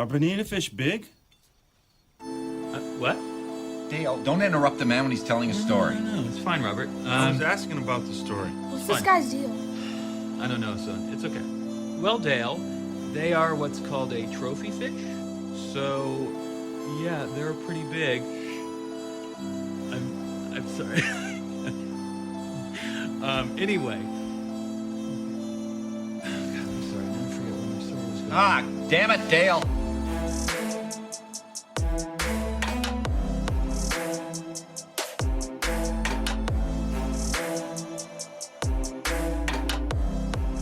Are bonita fish big? What? Dale, don't interrupt the man when he's telling a story. No, it's fine, Robert. I was asking about the story. What's fine. this guy's deal? I don't know, son. It's okay. Well, Dale, they are what's called a trophy fish. So, yeah, they're pretty big. I'm sorry. Anyway. God, I'm sorry. Now I forget where my story was going. Ah, damn it, Dale.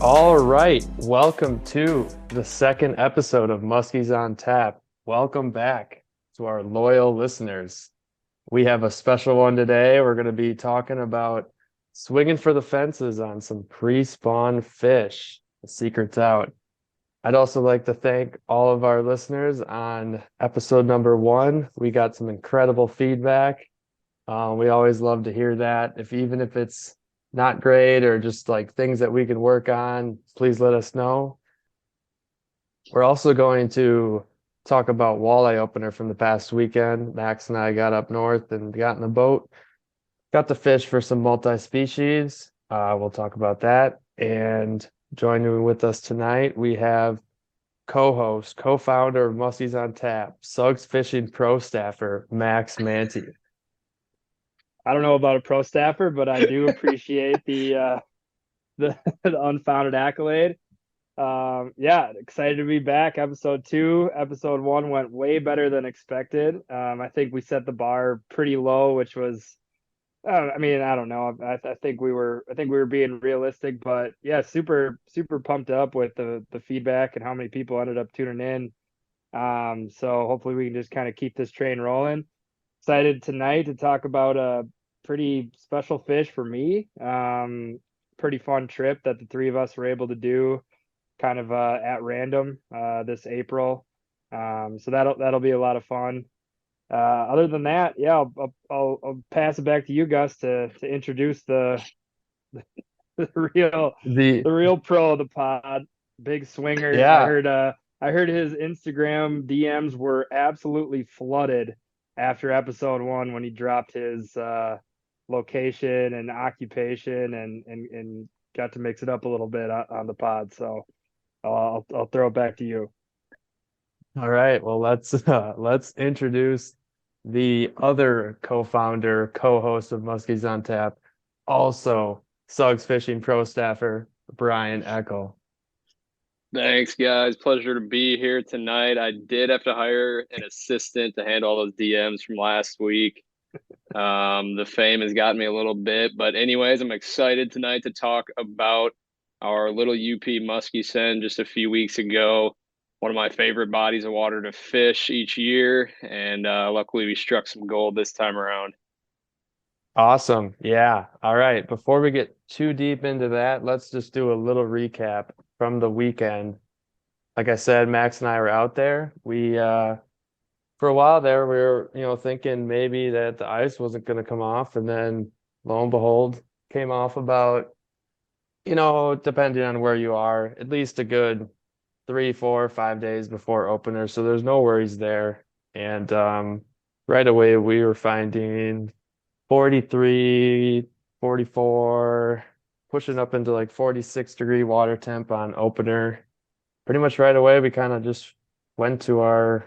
All right, welcome to the second episode of Muskies on Tap. Welcome back to our loyal listeners. We have a special one today. We're going to be talking about swinging for the fences on some pre-spawn fish. The secret's out. I'd also like to thank all of our listeners on episode number 1. We got some incredible feedback. We always love to hear that. Even if it's not great or just like things that we can work on, please let us know. We're also going to talk about walleye opener from the past weekend. Max and I got up north and got in the boat, got to fish for some multi-species. We'll talk about that. And joining with us tonight, we have co-host, co-founder of Muskies on Tap, Suggs Fishing Pro Staffer, Max Manti. I don't know about a pro staffer, but I do appreciate the the unfounded accolade. Yeah, excited to be back. Episode 2, episode 1 went way better than expected. I think we set the bar pretty low, which was, I don't know. I think we were being realistic, but yeah, super pumped up with the feedback and how many people ended up tuning in. So hopefully we can just kind of keep this train rolling. Excited tonight to talk about a pretty special fish for me. Pretty fun trip that the three of us were able to do kind of at random this April. So that'll be a lot of fun. Other than that, yeah, I'll pass it back to you, Gus, to introduce the real pro of the pod, big swinger. Yeah. I heard his Instagram DMs were absolutely flooded after episode 1 when he dropped his location and occupation and got to mix it up a little bit on the pod. So I'll throw it back to you. All right. Well, let's introduce the other co-founder, co-host of Muskies on Tap, also Suggs Fishing Pro Staffer, Brian Eckel. Thanks, guys. Pleasure to be here tonight. I did have to hire an assistant to handle all those DMs from last week. The fame has gotten me a little bit, but anyways, I'm excited tonight to talk about our little UP muskie send just a few weeks ago. One of my favorite bodies of water to fish each year, and luckily we struck some gold this time around. Awesome. Yeah. All right. Before we get too deep into that, let's just do a little recap from the weekend. Like I said, Max and I were out there. We for a while there, we were, thinking maybe that the ice wasn't going to come off, and then lo and behold, came off about, depending on where you are, at least a good 3, 4, 5 days before opener. So there's no worries there. And right away we were finding 43, 44, pushing up into like 46-degree water temp on opener. Pretty much right away, we kind of just went to our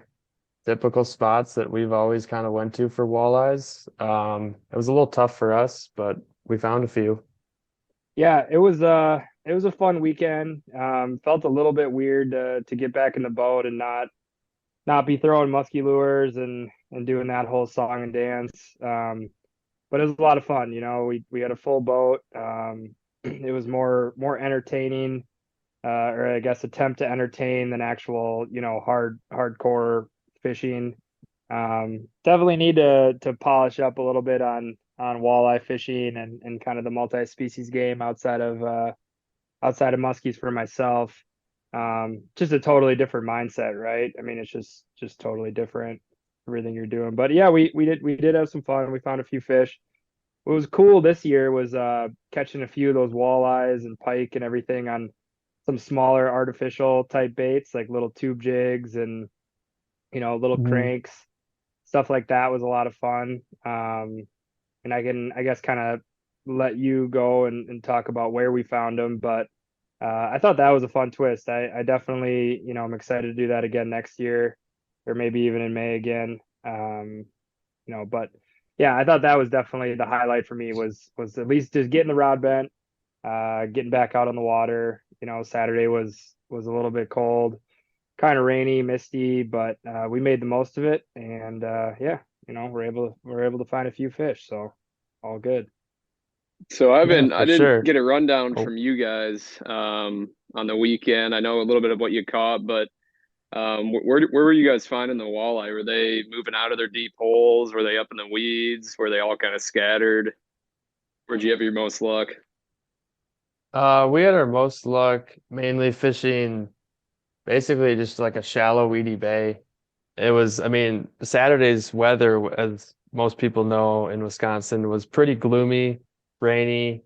typical spots that we've always kind of went to for walleyes. It was a little tough for us, but we found a few. Yeah, it was a fun weekend. Felt a little bit weird to get back in the boat and not be throwing musky lures and doing that whole song and dance. But it was a lot of fun. We had a full boat. It was more entertaining, or I guess attempt to entertain than actual, hardcore fishing. Definitely need to polish up a little bit on walleye fishing and kind of the multi-species game outside of muskies for myself. Just a totally different mindset, right? I mean, it's just totally different, everything you're doing. But yeah, we did have some fun. We found a few fish. What was cool this year was catching a few of those walleyes and pike and everything on some smaller artificial type baits, like little tube jigs and little Mhm. cranks, stuff like that was a lot of fun. And I guess, kind of let you go and talk about where we found them. But I thought that was a fun twist. I definitely, I'm excited to do that again next year, or maybe even in May again. But yeah, I thought that was definitely the highlight for me was at least just getting the rod bent, getting back out on the water. Saturday was a little bit cold, kind of rainy, misty, but we made the most of it, and yeah, we're able to find a few fish, so all good. So Yeah, I for didn't sure. get a rundown Oh, from you guys on the weekend. I know a little bit of what you caught, but where were you guys finding the walleye? Were they moving out of their deep holes? Were they up in the weeds? Were they all kind of scattered? Where'd you have your most luck? we had our most luck mainly fishing basically just like a shallow, weedy bay. I mean, Saturday's weather, as most people know in Wisconsin, was pretty gloomy, rainy,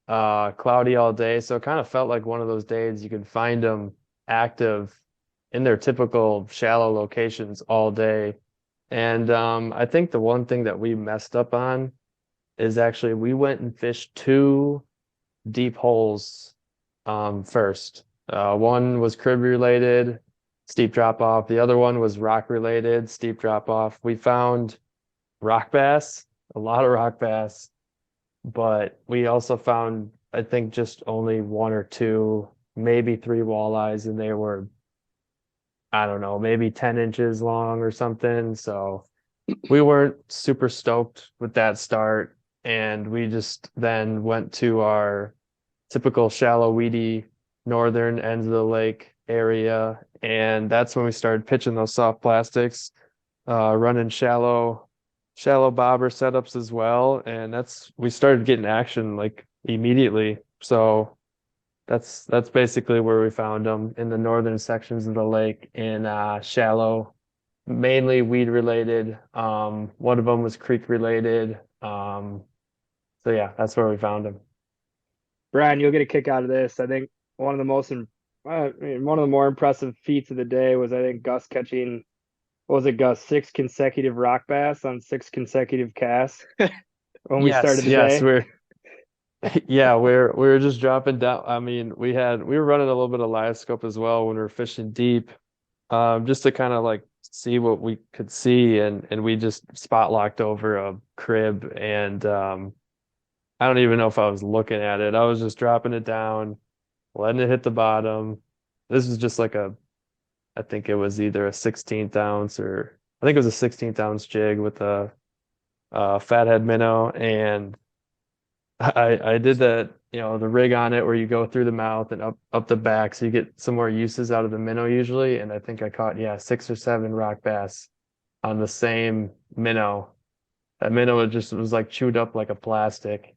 cloudy all day. So it kind of felt like one of those days you could find them active in their typical shallow locations all day. And I think the one thing that we messed up on is actually we went and fished two deep holes first. One was crib related, steep drop off. The other one was rock related, steep drop off. We found rock bass, a lot of rock bass, but we also found, I think, just only one or two, maybe three walleyes, and they were, I don't know, maybe 10 inches long or something. So we weren't super stoked with that start. And we just then went to our typical shallow, weedy northern ends of the lake area. And that's when we started pitching those soft plastics, running shallow bobber setups as well. And we started getting action like immediately. So that's basically where we found them in the northern sections of the lake in shallow, mainly weed related. One of them was creek related. So yeah, that's where we found them. Brian, you'll get a kick out of this. I think one of the most one of the more impressive feats of the day was, I think, Gus catching, what was it, Gus, six consecutive rock bass on six consecutive casts when we started Yes, the yes, day. we're yeah, we were just dropping down. I mean, we were running a little bit of live scope as well when we were fishing deep, just to kind of like see what we could see, and we just spot locked over a crib, and I don't even know if I was looking at it. I was just dropping it down, letting it hit the bottom. This was just like I think it was either a 16th ounce or I think it was a 16th ounce jig with a fathead minnow, and I did the rig on it where you go through the mouth and up the back so you get some more uses out of the minnow usually. And I think I caught, yeah, six or seven rock bass on the same minnow. That minnow was like chewed up like a plastic,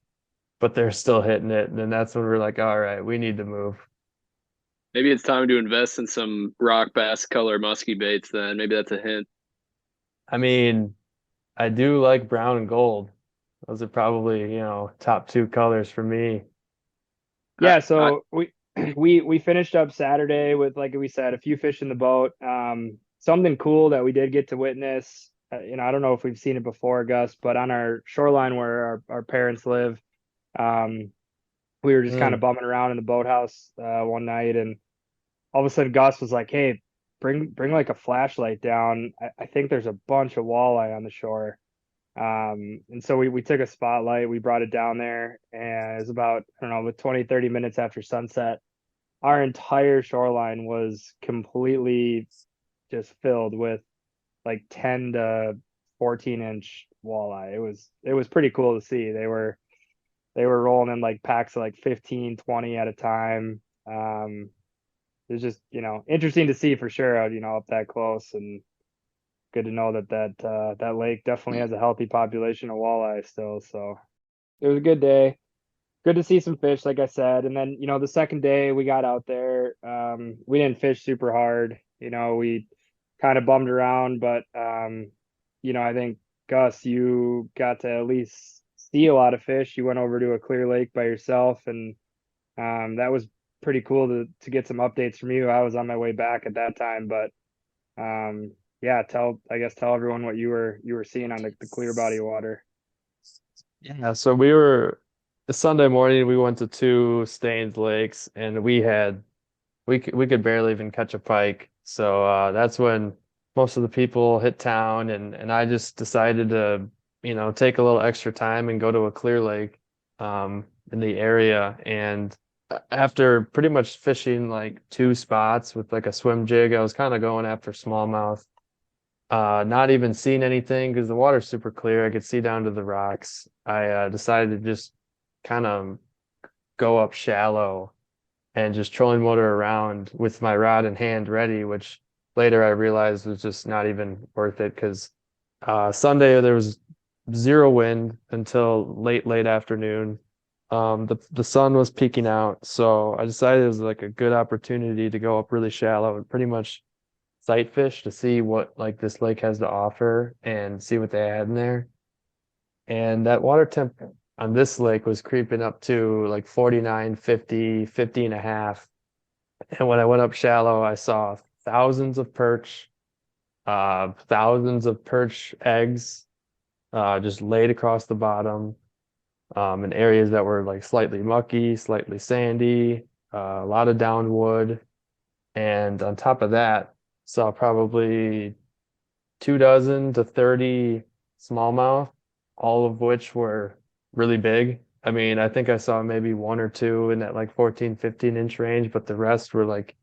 but they're still hitting it. And then that's when we're like, all right, we need to move. Maybe it's time to invest in some rock bass color musky baits then. Maybe that's a hint. I mean, I do like brown and gold. Those are probably, top two colors for me. I, Yeah, I so we finished up Saturday with, like we said, a few fish in the boat. Something cool that we did get to witness. I don't know if we've seen it before, Gus, but on our shoreline where our parents live, um, we were just kind Mm. of bumming around in the boathouse one night, and all of a sudden Gus was like, "Hey, bring like a flashlight down. I think there's a bunch of walleye on the shore." And so we took a spotlight, we brought it down there, and it was about, I don't know, with 20, 30 minutes after sunset. Our entire shoreline was completely just filled with like 10 to 14-inch walleye. It was pretty cool to see. They were rolling in like packs of like 15, 20 at a time. It was just, interesting to see for sure, up that close, and good to know that lake definitely has a healthy population of walleye still. So it was a good day. Good to see some fish, like I said. And then, the second day we got out there, we didn't fish super hard. We kind of bummed around, but I think, Gus, you got to at least see a lot of fish. You went over to a clear lake by yourself, and that was pretty cool to get some updates from you. I was on my way back at that time, but yeah, tell everyone what you were seeing on the clear body of water. Yeah, so we were Sunday morning we went to two stained lakes and we could barely even catch a pike. So that's when most of the people hit town and I just decided to, take a little extra time and go to a clear lake in the area. And after pretty much fishing like two spots with like a swim jig, I was kind of going after smallmouth. Not even seeing anything because the water's super clear. I could see down to the rocks. I decided to just kind of go up shallow and just trolling motor around with my rod in hand ready, which later I realized was just not even worth it because Sunday there was zero wind until late afternoon. The sun was peeking out, so I decided it was like a good opportunity to go up really shallow and pretty much sight fish to see what like this lake has to offer and see what they had in there. And that water temp on this lake was creeping up to like 49, 50, 50 and a half. And when I went up shallow, I saw thousands of perch eggs, just laid across the bottom, in areas that were like slightly mucky, slightly sandy, a lot of downwood. And on top of that, saw probably 2 dozen to 30 smallmouth, all of which were really big. I mean, I think I saw maybe one or two in that like 14, 15 inch range, but the rest were like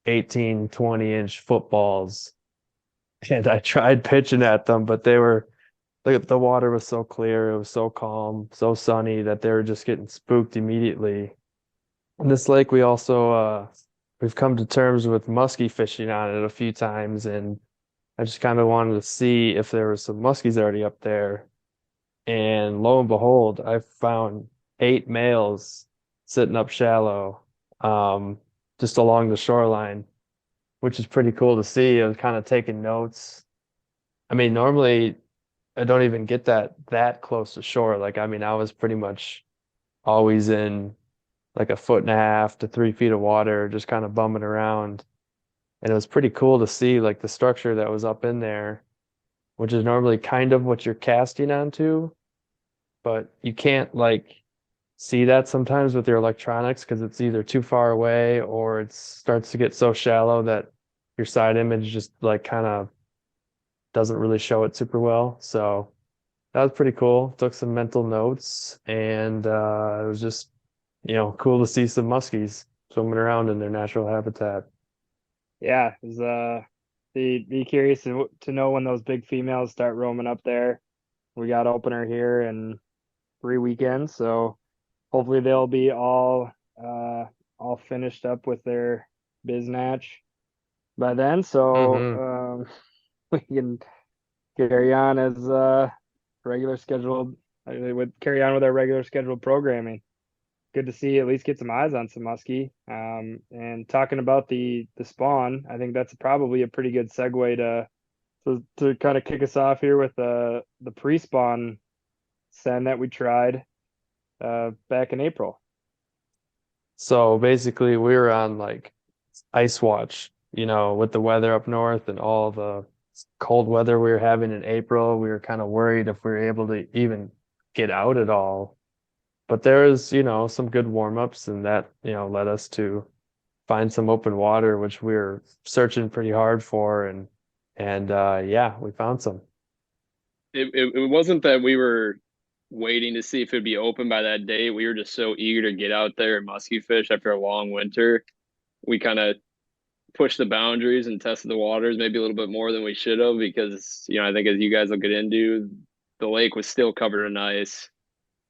18, 20 inch footballs. And I tried pitching at them, but the water was so clear, it was so calm, so sunny that they were just getting spooked immediately. In this lake, we've come to terms with muskie fishing on it a few times, and I just kind of wanted to see if there was some muskies already up there. And lo and behold, I found 8 males sitting up shallow, just along the shoreline, which is pretty cool to see. I was kind of taking notes. I mean, normally I don't even get that close to shore. Like, I mean, I was pretty much always in like a foot and a half to 3 feet of water, just kind of bumming around. And it was pretty cool to see like the structure that was up in there, which is normally kind of what you're casting onto, but you can't like see that sometimes with your electronics because it's either too far away or it starts to get so shallow that your side image just like kind of doesn't really show it super well. So that was pretty cool. Took some mental notes and it was just, cool to see some muskies swimming around in their natural habitat. Yeah, it was be curious to know when those big females start roaming up there. We got opener here in 3 weekends, so hopefully they'll be all finished up with their biznatch by then. Hmm. So we can carry on as regular scheduled would carry on with our regular scheduled programming. Good to see at least get some eyes on some muskie. And talking about the spawn, I think that's probably a pretty good segue to kind of kick us off here with the pre-spawn send that we tried back in April. So basically, we were on like ice watch, with the weather up north and all the cold weather we were having in April. We were kind of worried if we were able to even get out at all. But there was, some good warm-ups, and that, led us to find some open water, which we were searching pretty hard for, and yeah, we found some. It wasn't that we were waiting to see if it'd be open by that date. We were just so eager to get out there and musky fish after a long winter. We kind of pushed the boundaries and tested the waters maybe a little bit more than we should have because, I think as you guys will get into, the lake was still covered in ice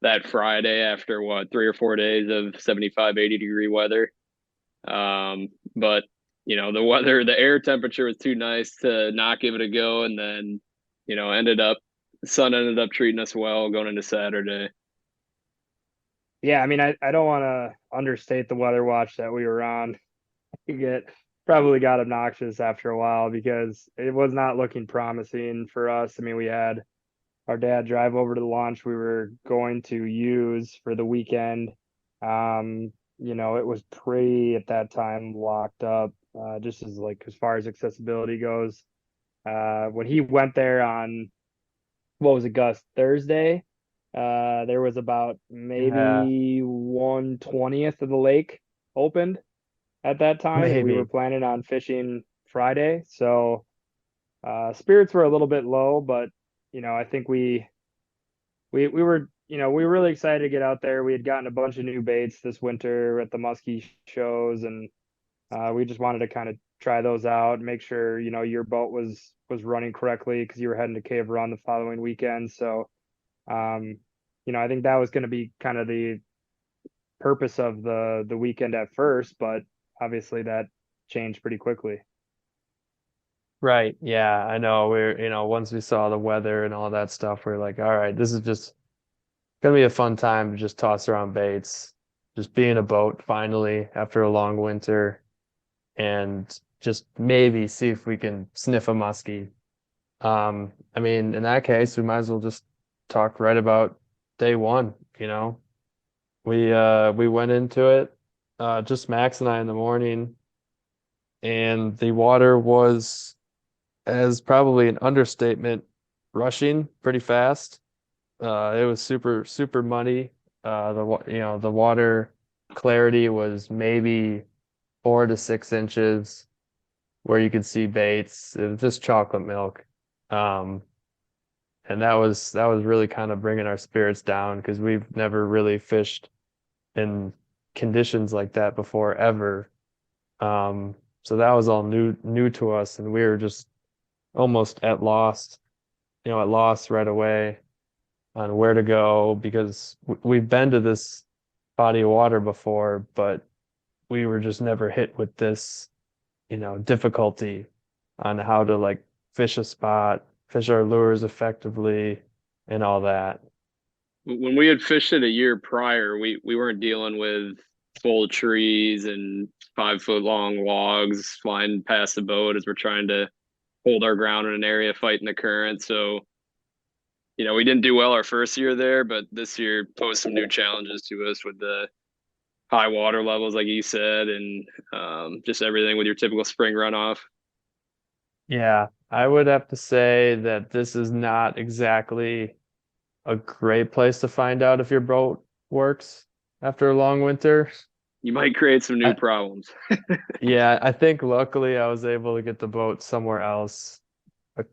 that Friday after what, 3 or 4 days of 75, 80-degree weather. But the air temperature was too nice to not give it a go. And then, the sun ended up treating us well going into Saturday. Yeah, I mean, I don't want to understate the weather watch that we were on. It probably got obnoxious after a while because it was not looking promising for us. I mean, we had our dad drive over to the launch we were going to use for the weekend. It was pretty at that time locked up, just as far as accessibility goes. when he went there on, what was it, Gus, Thursday? There was about Yeah, maybe 1/20th of the lake opened at that time, and we were maybe. planning on fishing Friday. So spirits were a little bit low, but I think we were we were really excited to get out there. We had gotten a bunch of new baits this winter at the muskie shows, and we just wanted to kind of try those out, make sure your boat was running correctly because you were heading to Cave Run the following weekend. So um, I think that was going to be kind of the purpose of the weekend at first, but obviously that changed pretty quickly. Right. Yeah, I know. Once we saw the weather and all that stuff, we're like, all right, this is just gonna be a fun time to just toss around baits, just be in a boat finally after a long winter, and just maybe see if we can sniff a muskie. I mean, in that case, we might as well just talk right about day one, you know. We went into it, just Max and I in the morning, and the water was, as probably an understatement, rushing pretty fast. It was super, super muddy. The water clarity was maybe 4 to 6 inches where you could see baits. It was just chocolate milk. Um, and that was really kind of bringing our spirits down because we've never really fished in conditions like that before ever. So that was all new to us, and we were just almost at loss right away on where to go because we've been to this body of water before, but we were just never hit with this, difficulty on how to like fish a spot, fish our lures effectively, and all that. When we had fished it a year prior, we weren't dealing with full trees and 5 foot long logs flying past the boat as we're trying to hold our ground in an area fighting the current. So, we didn't do well our first year there, but this year posed some new challenges to us with the high water levels, like you said, and just everything with your typical spring runoff. Yeah, I would have to say that this is not exactly a great place to find out if your boat works after a long winter. You might create some new I, problems. yeah, I think luckily I was able to get the boat somewhere else, a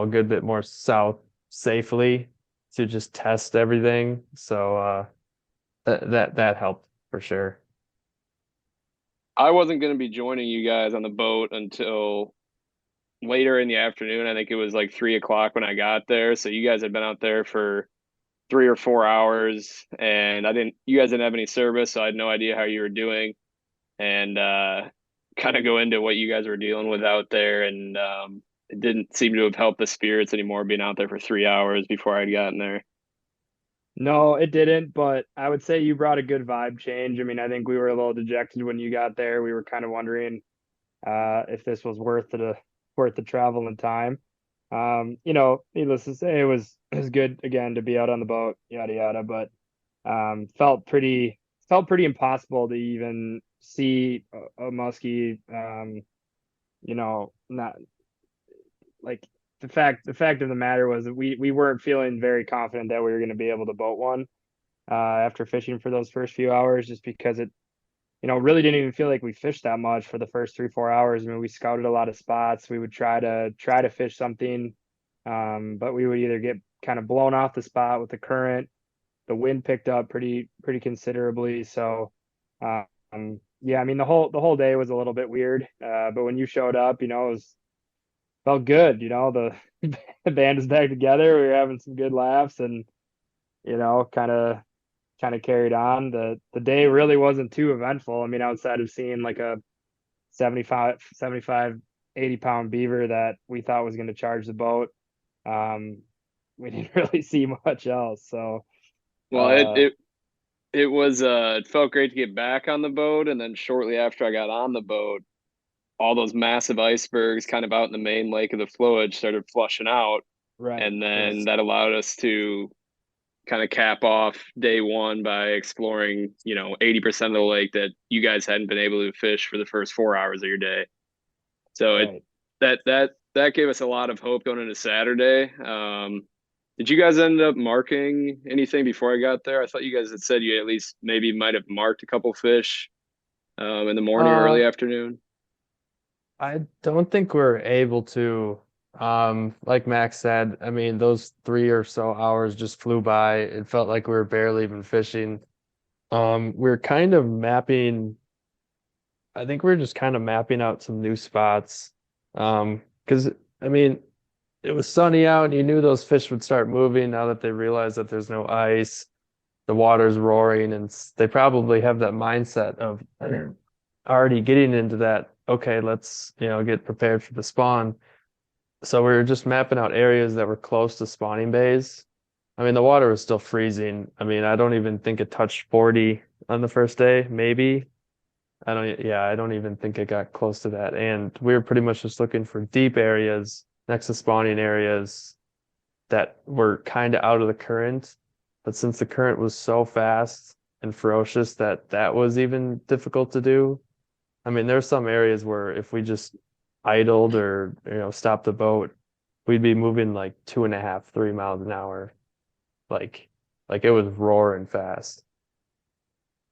good bit more south safely to just test everything. So that helped for sure. I wasn't going to be joining you guys on the boat until later in the afternoon. I think it was like 3 o'clock when I got there. So you guys had been out there for 3 or 4 hours, and you guys didn't have any service, so I had no idea how you were doing, and kind of go into what you guys were dealing with out there. And it didn't seem to have helped the spirits anymore being out there for 3 hours before I'd gotten there. No, it didn't, but I would say you brought a good vibe change. I mean, I think we were a little dejected when you got there. We were kind of wondering if this was worth the travel and time. Needless to say, it was good again to be out on the boat, yada yada, but felt pretty impossible to even see a muskie. Not like the fact of the matter was that we weren't feeling very confident that we were going to be able to boat one after fishing for those first few hours, just because it really didn't even feel like we fished that much for the first 3 4 hours. I mean, we scouted a lot of spots. We would try to fish something, but we would either get kind of blown off the spot with the current. The wind picked up pretty considerably. So, yeah, I mean the whole day was a little bit weird. But when you showed up, felt good. The band is back together. We were having some good laughs, and kind of carried on. The day really wasn't too eventful. I mean, outside of seeing like a 75, 80 pound beaver that we thought was going to charge the boat, we didn't really see much else. So, Well, uh, it felt great to get back on the boat, and then shortly after I got on the boat, all those massive icebergs kind of out in the main lake of the flowage started flushing out, right, and right, then that allowed us to kind of cap off day one by exploring, 80% of the lake that you guys hadn't been able to fish for the first 4 hours of your day. So right. that that gave us a lot of hope going into Saturday. Did you guys end up marking anything before I got there? I thought you guys had said you at least maybe might have marked a couple fish in the morning or Uh, early afternoon. I don't think we're able to. Like Max said, I mean, those 3 or so hours just flew by. It felt like we were barely even fishing. We're kind of mapping, I think we're just kind of mapping out some new spots. Because I mean, it was sunny out and you knew those fish would start moving now that they realize that there's no ice, the water's roaring, and they probably have that mindset of already getting into that, okay, let's, get prepared for the spawn. So we were just mapping out areas that were close to spawning bays. I mean, the water was still freezing. I mean, I don't even think it touched 40 on the first day, maybe. I don't even think it got close to that. And we were pretty much just looking for deep areas next to spawning areas that were kind of out of the current. But since the current was so fast and ferocious that that was even difficult to do. I mean, there's some areas where if we just idled or, stopped the boat, we'd be moving like 2.5, 3 miles an hour. Like it was roaring fast.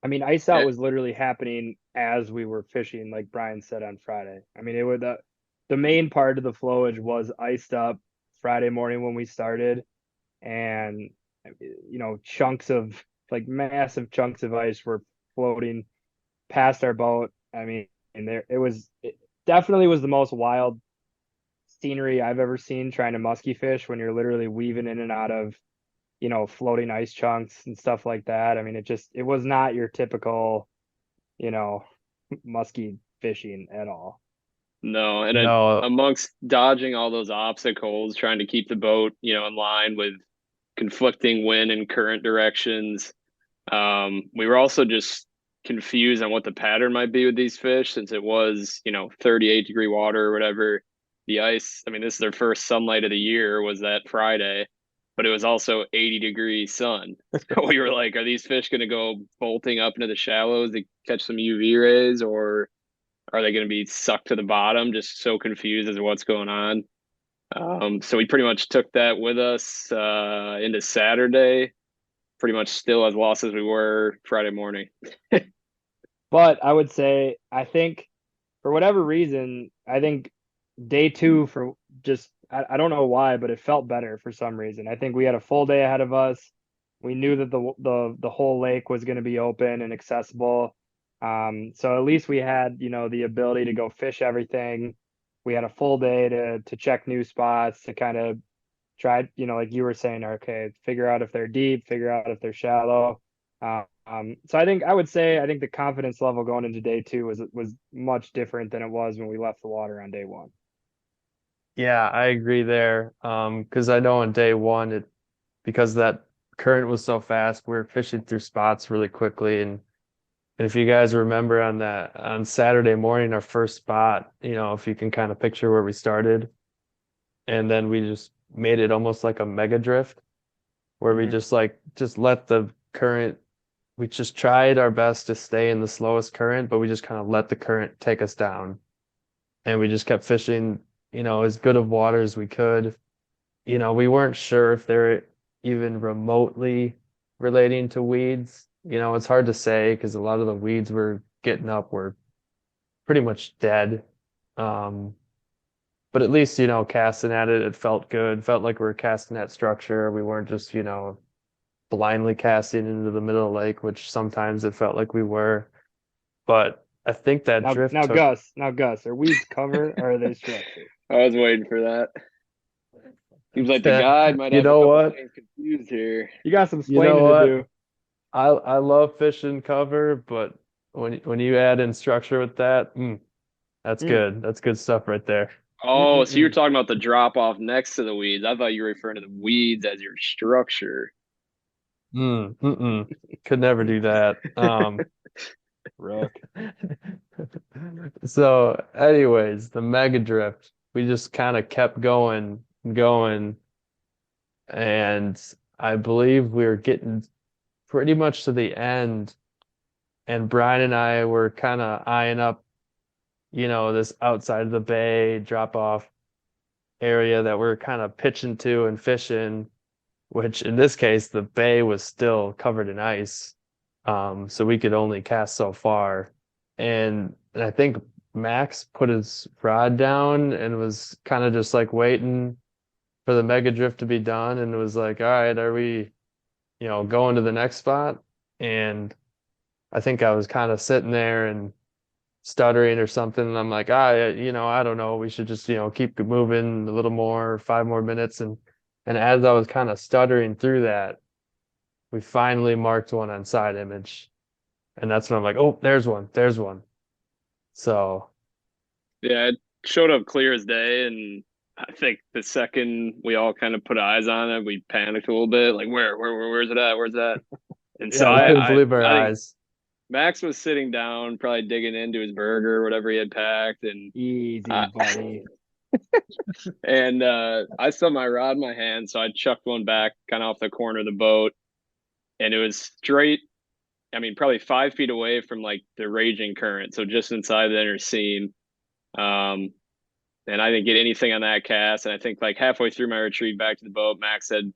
I mean, ice out Yeah. was literally happening as we were fishing, like Brian said on Friday. I mean, it would the main part of the flowage was iced up Friday morning when we started, and chunks of like massive chunks of ice were floating past our boat. I mean, and it definitely was the most wild scenery I've ever seen trying to musky fish when you're literally weaving in and out of floating ice chunks and stuff like that. I mean, it was not your typical, you know, musky fishing at all. No, and No, amongst dodging all those obstacles, trying to keep the boat, in line with conflicting wind and current directions, we were also just confused on what the pattern might be with these fish since it was, 38-degree water or whatever. The ice, I mean, this is their first sunlight of the year was that Friday, but it was also 80-degree sun. So we were like, are these fish going to go bolting up into the shallows to catch some UV rays, or are they going to be sucked to the bottom? Just so confused as to what's going on. So we pretty much took that with us into Saturday, pretty much still as lost as we were Friday morning. But I would say, I think for whatever reason, I think day two for just, I don't know why, but it felt better for some reason. I think we had a full day ahead of us. We knew that the whole lake was going to be open and accessible. So at least we had, the ability to go fish everything. We had a full day to check new spots, to kind of try, like you were saying, okay, figure out if they're deep, figure out if they're shallow. So I think the confidence level going into day two was much different than it was when we left the water on day one. yeah, I agree there. Because I know on day one, because that current was so fast, we were fishing through spots really quickly. And if you guys remember on Saturday morning, our first spot, if you can kind of picture where we started, and then we just made it almost like a mega drift, where we Mhm. just let the current, we just tried our best to stay in the slowest current, but we just kind of let the current take us down. And we just kept fishing, as good of water as we could. We weren't sure if they're even remotely relating to weeds. It's hard to say because a lot of the weeds we're getting up were pretty much dead. Um, but at least, casting at it, it felt good. Felt like we were casting at structure. We weren't just, blindly casting into the middle of the lake, which sometimes it felt like we were. But I think that Now, drift now took, Gus, now Gus, are weeds cover or are they structure? I was waiting for that. Seems like the guide might you have a know couple what? things confused here. You got some You know splaining to what? do. I love fishing cover, but when you add in structure with that, that's Mm, good. That's good stuff right there. Oh, so you're mm. talking about the drop off next to the weeds. I thought you were referring to the weeds as your structure. Mm. Could never do that. Rook. So, anyways, the mega drift, we just kind of kept going, and I believe we were getting pretty much to the end, and Brian and I were kind of eyeing up, this outside of the bay drop off. area that we're kind of pitching to and fishing, which in this case the bay was still covered in ice. So we could only cast so far. And I think Max put his rod down and was kind of just like waiting for the mega drift to be done and was like, all right, are we, going to the next spot? And I think I was kind of sitting there and stuttering or something. And I'm like, I don't know. We should just, keep moving a little more, 5 more minutes. And as I was kind of stuttering through that, we finally marked one on side image. And that's when I'm like, oh, there's one, there's one. So Yeah, it showed up clear as day, and I think the second we all kind of put eyes on it, we panicked a little bit, like where's it at? Where's that? And so yeah, we couldn't I believe our think eyes. Max was sitting down, probably digging into his burger or whatever he had packed, and Easy, I buddy. I still had my rod in my hand, so I chucked one back kind of off the corner of the boat, and it was straight. I mean, probably 5 feet away from like the raging current, so just inside the inner seam. Um, and I didn't get anything on that cast. And I think like halfway through my retreat back to the boat, Max had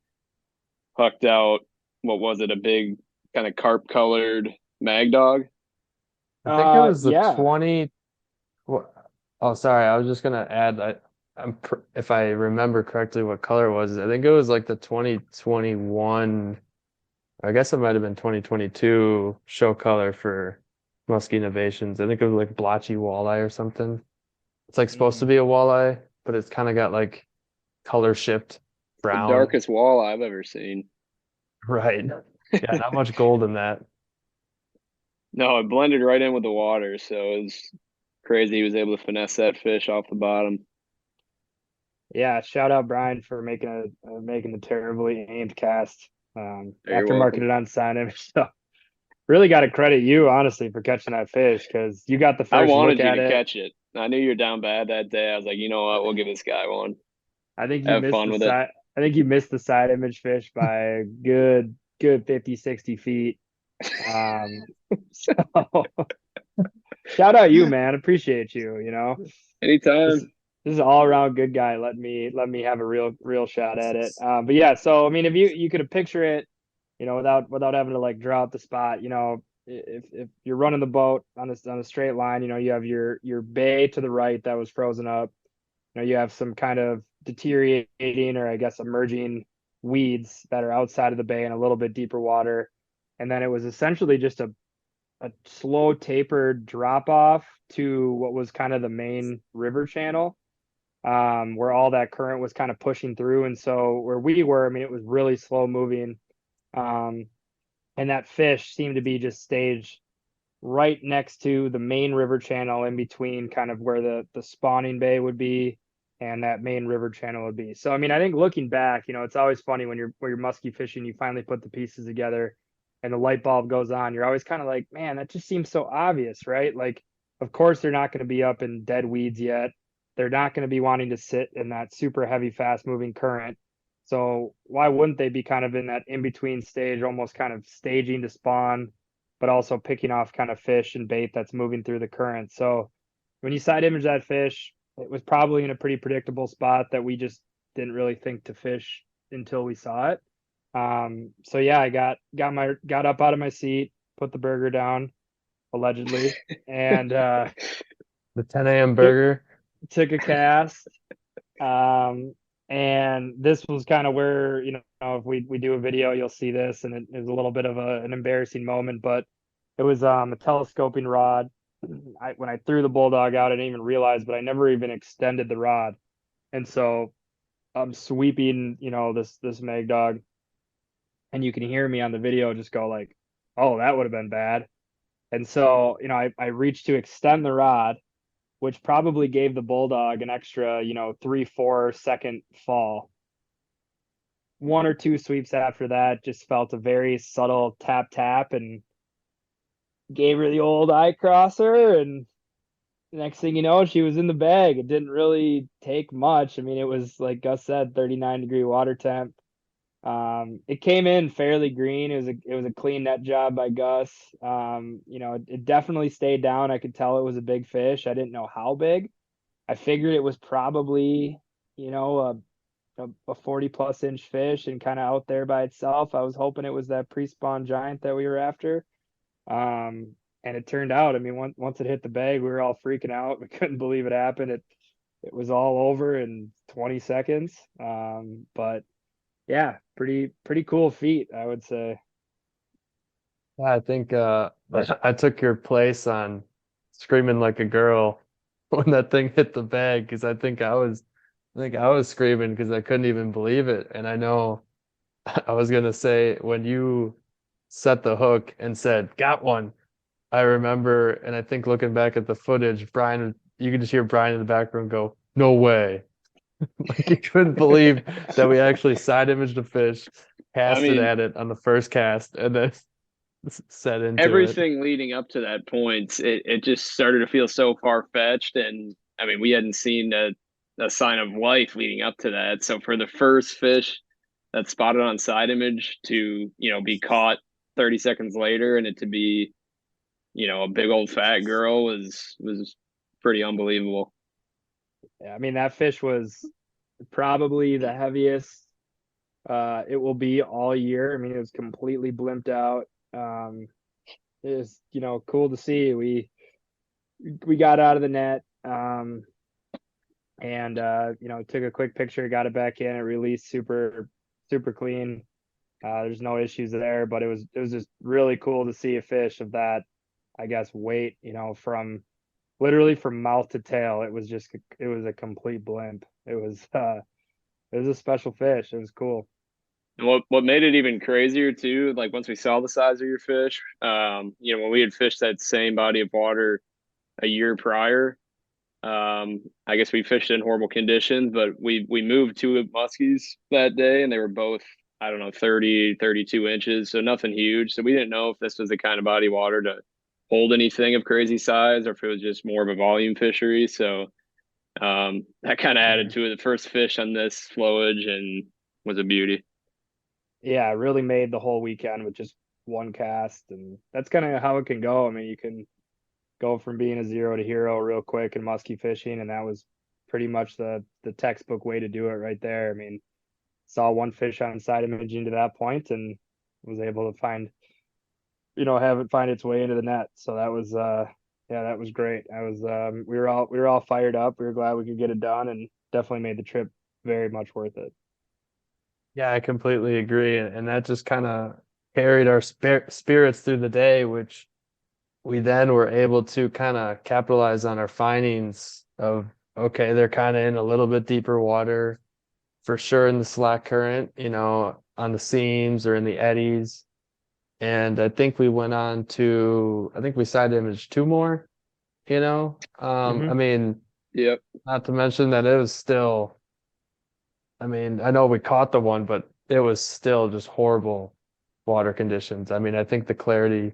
hucked out, what was it, a big kind of carp colored mag dog. I think it was the Yeah. 20. Oh, sorry. I was just gonna add. If I remember correctly, what color it was. I think it was like the 2021. I guess it might have been 2022 show color for Muskie Innovations. I think it was like blotchy walleye or something. It's like supposed to be a walleye, but it's kind of got like color shift The brown. darkest wall I've ever seen. Right. Yeah, not much gold in that. No, it blended right in with the water, so it was crazy. He was able to finesse that fish off the bottom. Yeah, shout out Brian for making the terribly aimed cast. You're After marking welcome. it on sign image. So really got to credit you honestly for catching that fish because you got the I first wanted look you at to it. catch it. I knew you were down bad that day. I was like, you know what? We'll give this guy one. I think you Have missed fun the with it. side. I think you missed the side image fish by a good 50, 60 feet. So shout out you, man. Appreciate you. Anytime. This is an all around good guy. Let me have a real shot at it. But yeah, so I mean, if you could picture it, without having to like draw out the spot, if you're running the boat on a straight line, you have your bay to the right that was frozen up. You have some kind of deteriorating or I guess emerging weeds that are outside of the bay in a little bit deeper water. And then it was essentially just a slow tapered drop off to what was kind of the main river channel, where all that current was kind of pushing through. And so where we were, I mean, it was really slow moving. And that fish seemed to be just staged right next to the main river channel in between kind of where the spawning bay would be and that main river channel would be. So, I mean, I think looking back, it's always funny when you're muskie fishing, you finally put the pieces together and the light bulb goes on. You're always kind of like, man, that just seems so obvious, right? Like, of course, they're not going to be up in dead weeds yet. They're not going to be wanting to sit in that super heavy, fast moving current. So why wouldn't they be kind of in that in-between stage, almost kind of staging to spawn, but also picking off kind of fish and bait that's moving through the current? So when you side image that fish, it was probably in a pretty predictable spot that we just didn't really think to fish until we saw it. So yeah, I got up out of my seat, put the burger down, allegedly, and The 10 a.m. burger. took a cast. And this was kind of where, if we do a video, you'll see this, and it was a little bit of an embarrassing moment, but it was a telescoping rod. When I threw the bulldog out, I didn't even realize, but I never even extended the rod. And so I'm sweeping, this mag dog, and you can hear me on the video just go like, oh, that would have been bad. And so, I reached to extend the rod, which probably gave the bulldog an extra, 3-4 second fall. 1 or 2 sweeps after that, just felt a very subtle tap and gave her the old eye crosser. And the next thing you know, she was in the bag. It didn't really take much. I mean, it was like Gus said, 39-degree water temp. It came in fairly green. It was a clean net job by Gus. It definitely stayed down. I could tell it was a big fish. I didn't know how big. I figured it was probably you know, a 40 plus inch fish and kind of out there by itself. I was hoping it was that pre-spawn giant that we were after. And it turned out, I mean, once it hit the bag, we were all freaking out. We couldn't believe it happened. It was all over in 20 seconds. But yeah, pretty cool feat, I would say. Yeah, I think I took your place on screaming like a girl when that thing hit the bag because I think I was screaming because I couldn't even believe it. And I know I was gonna say when you set the hook and said, "Got one." I remember, and I think looking back at the footage, you could just hear Brian in the background go, "No way." Like he couldn't believe that we actually side imaged a fish, I casted mean, at it on the first cast, and then set into it. everything leading up to that point, it just started to feel so far fetched. And I mean, we hadn't seen a sign of life leading up to that. So for the first fish that spotted on side image to, be caught 30 seconds later and it to be, a big old fat girl was pretty unbelievable. Yeah, I mean, that fish was probably the heaviest it will be all year. I mean, it was completely blimped out. It was, cool to see. We got out of the net, and took a quick picture, got it back in, it released super clean. There's no issues there, but it was just really cool to see a fish of that, I guess, weight, from literally from mouth to tail. It was a complete blimp. It was a special fish. It was cool. And what made it even crazier too, like once we saw the size of your fish, when we had fished that same body of water a year prior, I guess we fished in horrible conditions, but we moved two muskies that day and they were both, I don't know, 30, 32 inches. So nothing huge. So we didn't know if this was the kind of body of water to hold anything of crazy size or if it was just more of a volume fishery. So that kind of added to it. The first fish on this flowage and was a beauty. Yeah, it really made the whole weekend with just one cast, and that's kind of how it can go. I mean, you can go from being a zero to hero real quick in musky fishing, and that was pretty much the textbook way to do it right there. I mean, saw one fish on side imaging to that point and was able to have it find its way into the net. So that was yeah, that was great. I was we were all fired up. We were glad we could get it done and definitely made the trip very much worth it. Yeah, I completely agree. And that just kind of carried our spirits through the day, which we then were able to kind of capitalize on our findings of, okay, they're kind of in a little bit deeper water, for sure in the slack current, on the seams or in the eddies. And I think I think we side imaged two more, I Mhm. mean, Yep. not to mention that it was still, I mean, I know we caught the one, but it was still just horrible water conditions. I mean, I think the clarity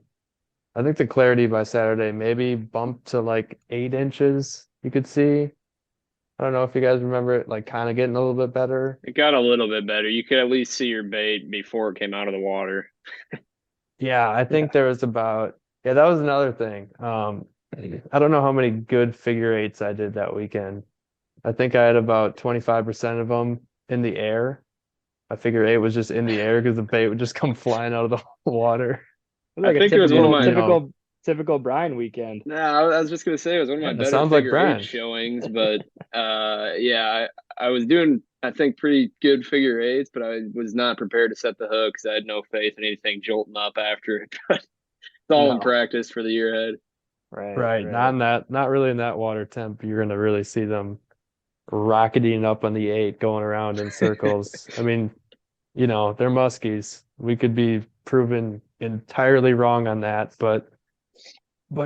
by Saturday maybe bumped to like 8 inches you could see. I don't know if you guys remember it, like kind of getting a little bit better. It got a little bit better. You could at least see your bait before it came out of the water. Yeah, I Yeah. think there was yeah, that was another thing. I don't know how many good figure eights I did that weekend. I think I had about 25% of them in the air. My figure eight was just in the air because the bait would just come flying out of the water. It was I like a think it was one of typical my. typical Brian weekend. No, I was just gonna say it was one of my Yeah, that better sounds like figure eight Brian. showings, but yeah, I was doing I think pretty good figure eights, but I was not prepared to set the hook because I had no faith in anything jolting up after it. But it's all in No. practice for the year ahead. Right, Right, right. not really in that water temp. You're gonna really see them rocketing up on the eight, going around in circles. I mean, they're muskies. We could be proven entirely wrong on that, but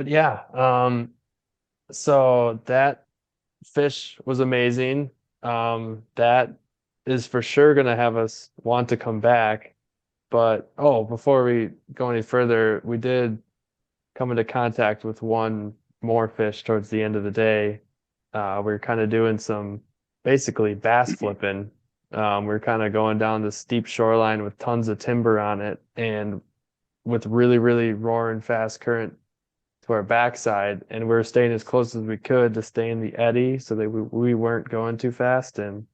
yeah. So that fish was amazing. That is for sure gonna have us want to come back. But before we go any further, we did come into contact with one more fish towards the end of the day. We were kind of doing some basically bass flipping. We are kind of going down the steep shoreline with tons of timber on it and with really, really roaring fast current to our backside. And we were staying as close as we could to stay in the eddy so that we weren't going too fast. And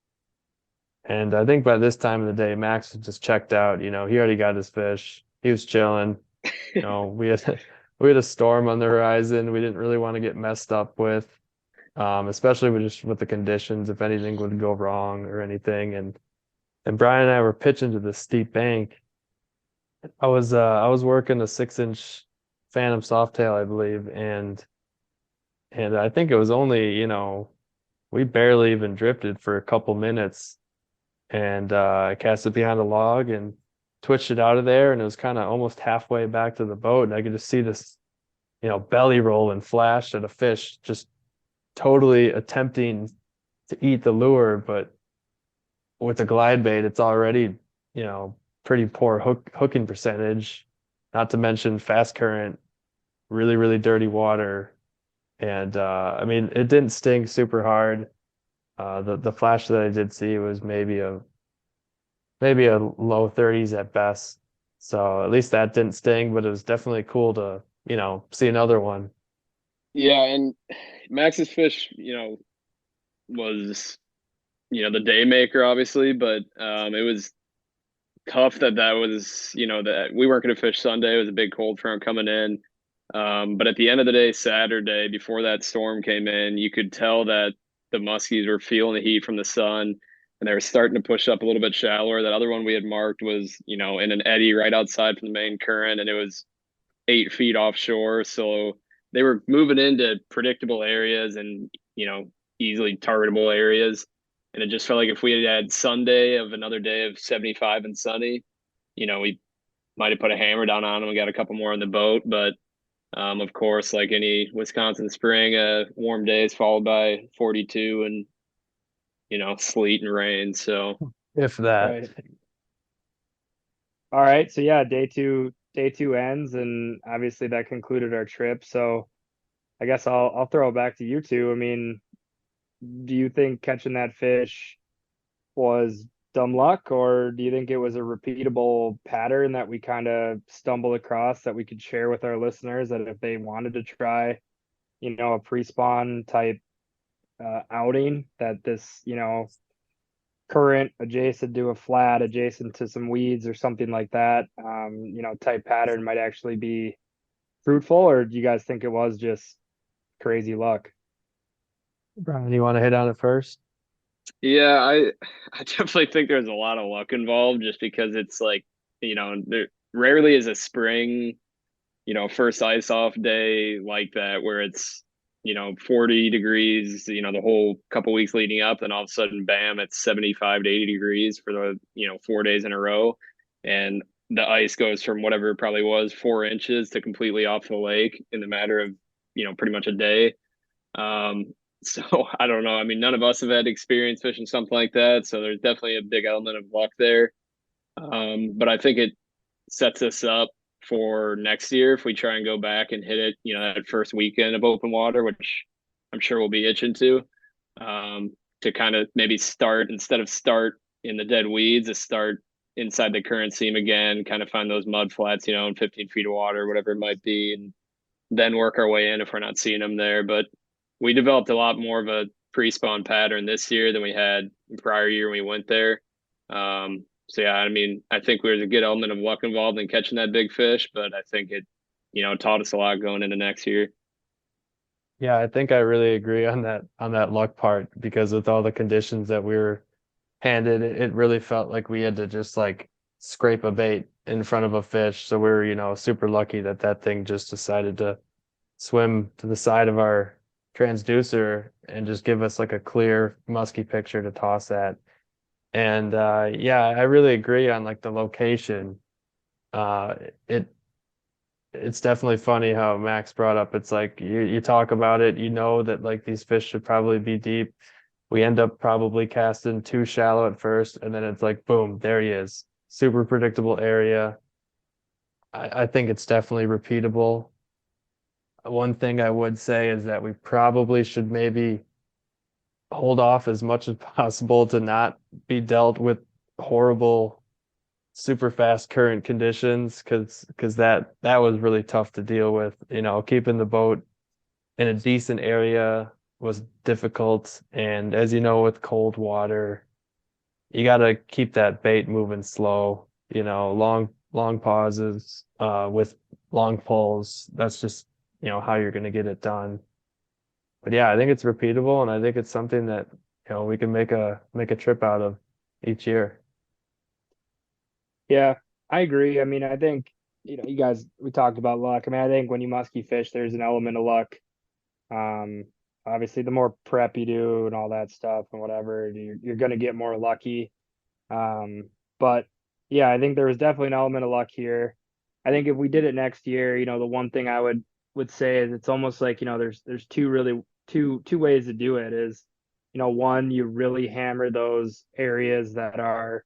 And I think by this time of the day, Max was just checked out. He already got his fish. He was chilling. We had we had a storm on the horizon. We didn't really want to get messed up with, especially with the conditions, if anything would go wrong or anything. And Brian and I were pitching to the steep bank. I was working a 6-inch Phantom Softail, I believe, and I think it was only, we barely even drifted for a couple minutes, and I cast it behind a log and twitched it out of there, and it was kind of almost halfway back to the boat, and I could just see this, belly roll and flash at a fish just totally attempting to eat the lure, but with the glide bait, it's already, pretty poor hooking percentage, not to mention fast current, really, really dirty water. And I mean, it didn't sting super hard. The flash that I did see was maybe a low 30s at best. So at least that didn't sting, but it was definitely cool to, see another one. Yeah, and Max's fish, was the day maker obviously, but it was tough that was that we weren't going to fish Sunday. It was a big cold front coming in. But at the end of the day, Saturday, before that storm came in, you could tell that the muskies were feeling the heat from the sun and they were starting to push up a little bit shallower. That other one we had marked was, in an eddy right outside from the main current, and it was 8 feet offshore. So they were moving into predictable areas and, easily targetable areas. And it just felt like if we had Sunday of another day of 75 and sunny, we might have put a hammer down on them and got a couple more on the boat. But of course, like any Wisconsin spring, warm days followed by 42 and, sleet and rain. So If that. Right. All right. So yeah, day two ends, and obviously that concluded our trip. So I guess I'll throw it back to you two. I mean, do you think catching that fish was dumb luck, or do you think it was a repeatable pattern that we kind of stumbled across that we could share with our listeners, that if they wanted to try, a pre-spawn type outing, that this, current adjacent to a flat, adjacent to some weeds or something like that, type pattern might actually be fruitful? Or do you guys think it was just crazy luck? Brian, you want to hit on it first? yeah, I definitely think there's a lot of luck involved just because it's like, there rarely is a spring, first ice off day like that where it's 40 degrees, the whole couple weeks leading up, then all of a sudden, bam, it's 75 to 80 degrees for the 4 days in a row, and the ice goes from whatever it probably was 4 inches to completely off the lake in the matter of pretty much a day. So I don't know. I mean, none of us have had experience fishing something like that, so there's definitely a big element of luck there. But I think it sets us up for next year if we try and go back and hit it, that first weekend of open water, which I'm sure we'll be itching to kind of maybe start, instead of start in the dead weeds, to start inside the current seam again, kind of find those mud flats, in 15 feet of water, whatever it might be, and then work our way in if we're not seeing them there. But we developed a lot more of a pre-spawn pattern this year than we had in prior year when we went there. So yeah, I mean, I think there's a good element of luck involved in catching that big fish, but I think it, taught us a lot going into next year. Yeah, I think I really agree on that luck part, because with all the conditions that we were handed, it really felt like we had to just like scrape a bait in front of a fish. So we were, super lucky that that thing just decided to swim to the side of our transducer and just give us like a clear musky picture to toss at. And yeah, I really agree on like the location. Uh, it it's definitely funny how Max brought up. It's like you talk about it, that like these fish should probably be deep. We end up probably casting too shallow at first, and then it's like boom, there he is. Super predictable area. I think it's definitely repeatable. One thing I would say is that we probably should maybe hold off as much as possible to not be dealt with horrible, super fast current conditions, because that was really tough to deal with. Keeping the boat in a decent area was difficult, and as you know, with cold water, you got to keep that bait moving slow, long pauses, with long pulls. That's just, how you're going to get it done. But yeah, I think it's repeatable, and I think it's something that, we can make a trip out of each year. Yeah, I agree. I mean, I think, you guys, we talked about luck. I mean, I think when you musky fish, there's an element of luck. Um, Obviously, the more prep you do and all that stuff and whatever, you're going to get more lucky. But yeah, I think there was definitely an element of luck here. I think if we did it next year, the one thing I would say is it's almost like, there's two ways to do it is, one, you really hammer those areas that are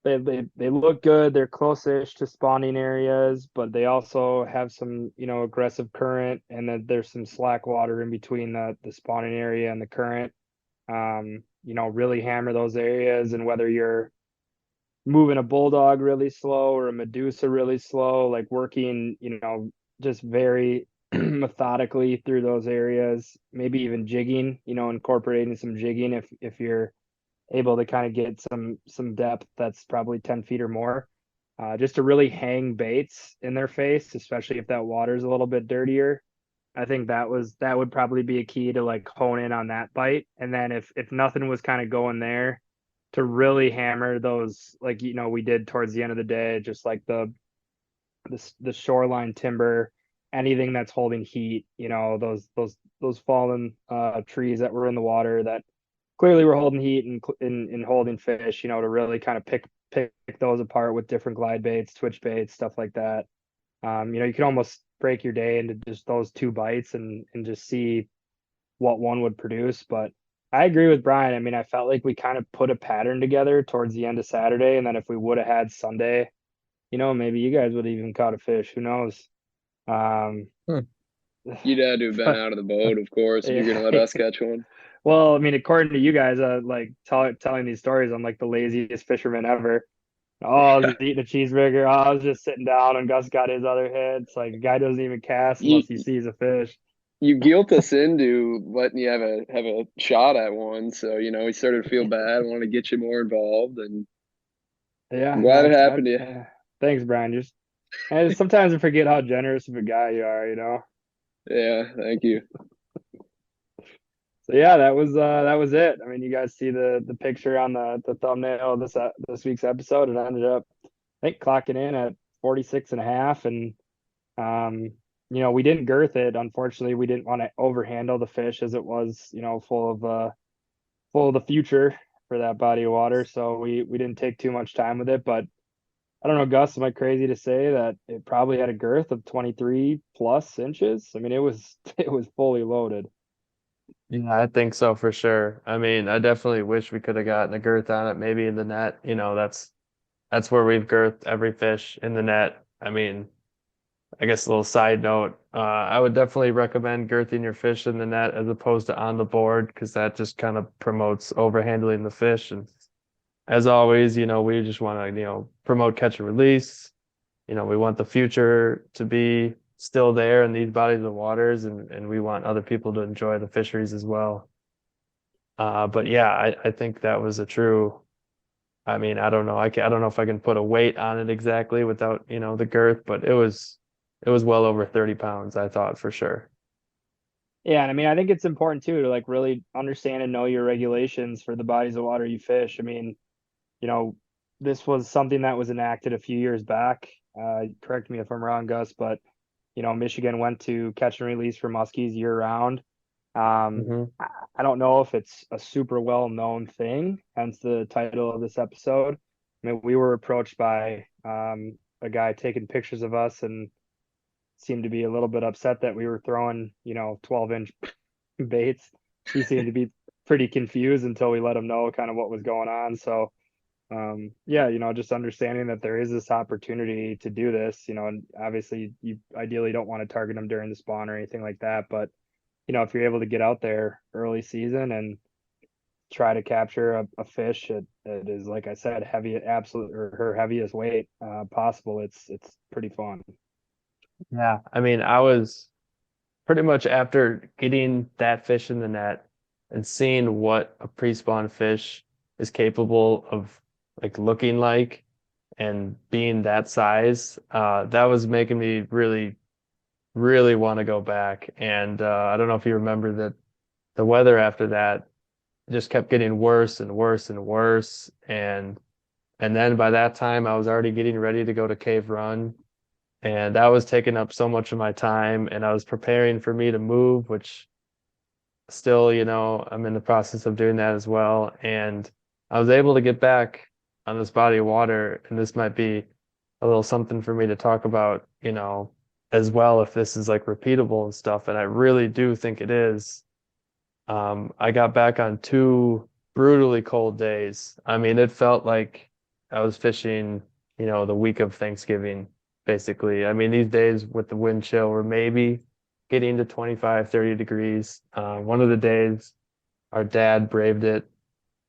they look good, they're close-ish to spawning areas, but they also have some, aggressive current, and then there's some slack water in between the spawning area and the current. Really hammer those areas, and whether you're moving a bulldog really slow or a Medusa really slow, like working, just very methodically through those areas, maybe even jigging, incorporating some jigging if you're able to kind of get some depth that's probably 10 feet or more, just to really hang baits in their face, especially if that water's a little bit dirtier. I think that would probably be a key to like hone in on that bite. And then if nothing was kind of going there, to really hammer those, like, we did towards the end of the day, just like the shoreline timber, anything that's holding heat, those fallen trees that were in the water that clearly were holding heat and holding fish, to really kind of pick those apart with different glide baits, twitch baits, stuff like that. You can almost break your day into just those two bites and just see what one would produce. But I agree with Brian. I mean, I felt like we kind of put a pattern together towards the end of Saturday, and then if we would have had Sunday, maybe you guys would have even caught a fish. Who knows? Um, You'd had to have been out of the boat, of course, if you're gonna let us catch one. Well, I mean, according to you guys, like telling these stories, I'm like the laziest fisherman ever. Oh, I was just eating a cheeseburger. Oh, I was just sitting down, and Gus got his other hits. Like, a guy doesn't even cast You unless he sees a fish. you guilt us into letting you have a shot at one, so we started to feel bad, wanted to get you more involved, and Yeah, I'm no, glad it happened to you. thanks, Brian. And sometimes I forget how generous of a guy you are. Yeah, thank you. So yeah, that was it. I mean, you guys see the picture on the thumbnail of this week's episode. It ended up, I think, clocking in at 46 and a half, and we didn't girth it. Unfortunately, we didn't want to overhandle the fish as it was, full of the future for that body of water. So we didn't take too much time with it. But I don't know, Gus, am I crazy to say that it probably had a girth of 23 plus inches? I mean, it was it was fully loaded. Yeah, I think so for sure. I mean, I definitely wish we could have gotten a girth on it, maybe in the net. That's where we've girthed every fish in the net. I mean, I guess a little side note, I would definitely recommend girthing your fish in the net as opposed to on the board, because that just kind of promotes overhandling the fish. And as always, we just want to, promote catch and release. We want the future to be still there in these bodies of waters, and we want other people to enjoy the fisheries as well. But yeah, I think that was a true. I mean, I don't know. I don't know if I can put a weight on it exactly without, the girth, but it was well over 30 pounds, I thought, for sure. Yeah, and I mean, I think it's important too to like really understand and know your regulations for the bodies of water you fish. I mean, you know, this was something that was enacted a few years back. Correct me if I'm wrong, Gus, but Michigan went to catch and release for muskies year round. Hmm. I don't know if it's a super well known thing, hence the title of this episode. I mean, we were approached by a guy taking pictures of us and seemed to be a little bit upset that we were throwing, 12-inch baits. He seemed to be pretty confused until we let him know kind of what was going on. So, yeah, just understanding that there is this opportunity to do this, and obviously you ideally don't want to target them during the spawn or anything like that. But, if you're able to get out there early season and try to capture a fish that is, like I said, heavy, absolute, or her heaviest weight possible, it's pretty fun. Yeah. I mean, I was pretty much after getting that fish in the net and seeing what a pre-spawn fish is capable of like looking like and being that size, that was making me really, really want to go back. And I don't know if you remember that the weather after that just kept getting worse and worse and worse. And then by that time I was already getting ready to go to Cave Run. And that was taking up so much of my time. And I was preparing for me to move, which still, I'm in the process of doing that as well. And I was able to get back on this body of water. And this might be a little something for me to talk about, as well, if this is like repeatable and stuff. And I really do think it is. I got back on 2 brutally cold days. I mean, it felt like I was fishing, the week of Thanksgiving, basically. I mean, these days with the wind chill, we're maybe getting to 25, 30 degrees. One of the days, our dad braved it.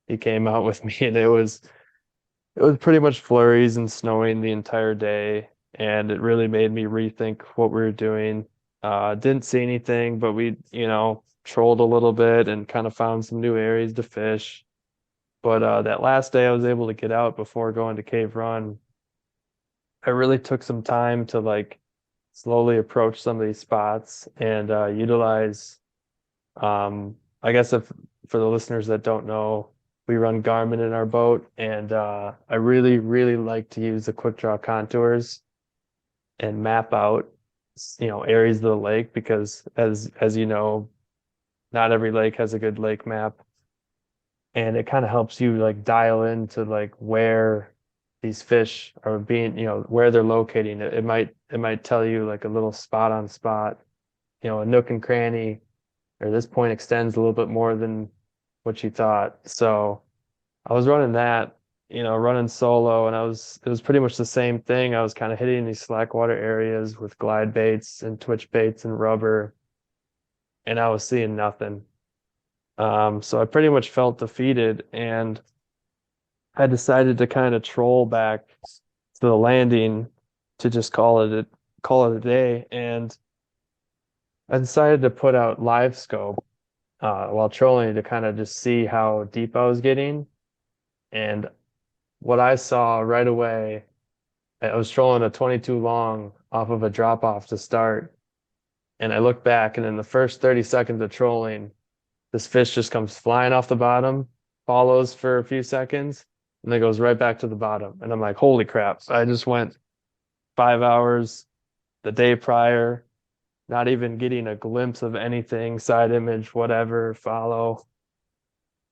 He came out with me, and it was pretty much flurries and snowing the entire day, and it really made me rethink what we were doing. Didn't see anything, but we, trolled a little bit and kind of found some new areas to fish. But that last day I was able to get out before going to Cave Run. I really took some time to like slowly approach some of these spots and utilize, I guess if for the listeners that don't know, we run Garmin in our boat, and I really, really like to use the quick draw contours and map out, areas of the lake, because as you know, not every lake has a good lake map. And it kind of helps you like dial into like where these fish are being, where they're locating. It might tell you like a little spot on spot, a nook and cranny, or this point extends a little bit more than what you thought. So I was running that, running solo, and it was pretty much the same thing. I was kind of hitting these slack water areas with glide baits and twitch baits and rubber, and I was seeing nothing. So I pretty much felt defeated, and I decided to kind of troll back to the landing to just call it a day. And I decided to put out live scope while trolling to kind of just see how deep I was getting. And what I saw right away, I was trolling a 22 long off of a drop off to start. And I looked back, and in the first 30 seconds of trolling, this fish just comes flying off the bottom, follows for a few seconds, and then goes right back to the bottom. And I'm like, holy crap. I just went 5 hours the day prior, not even getting a glimpse of anything, side image, whatever, follow.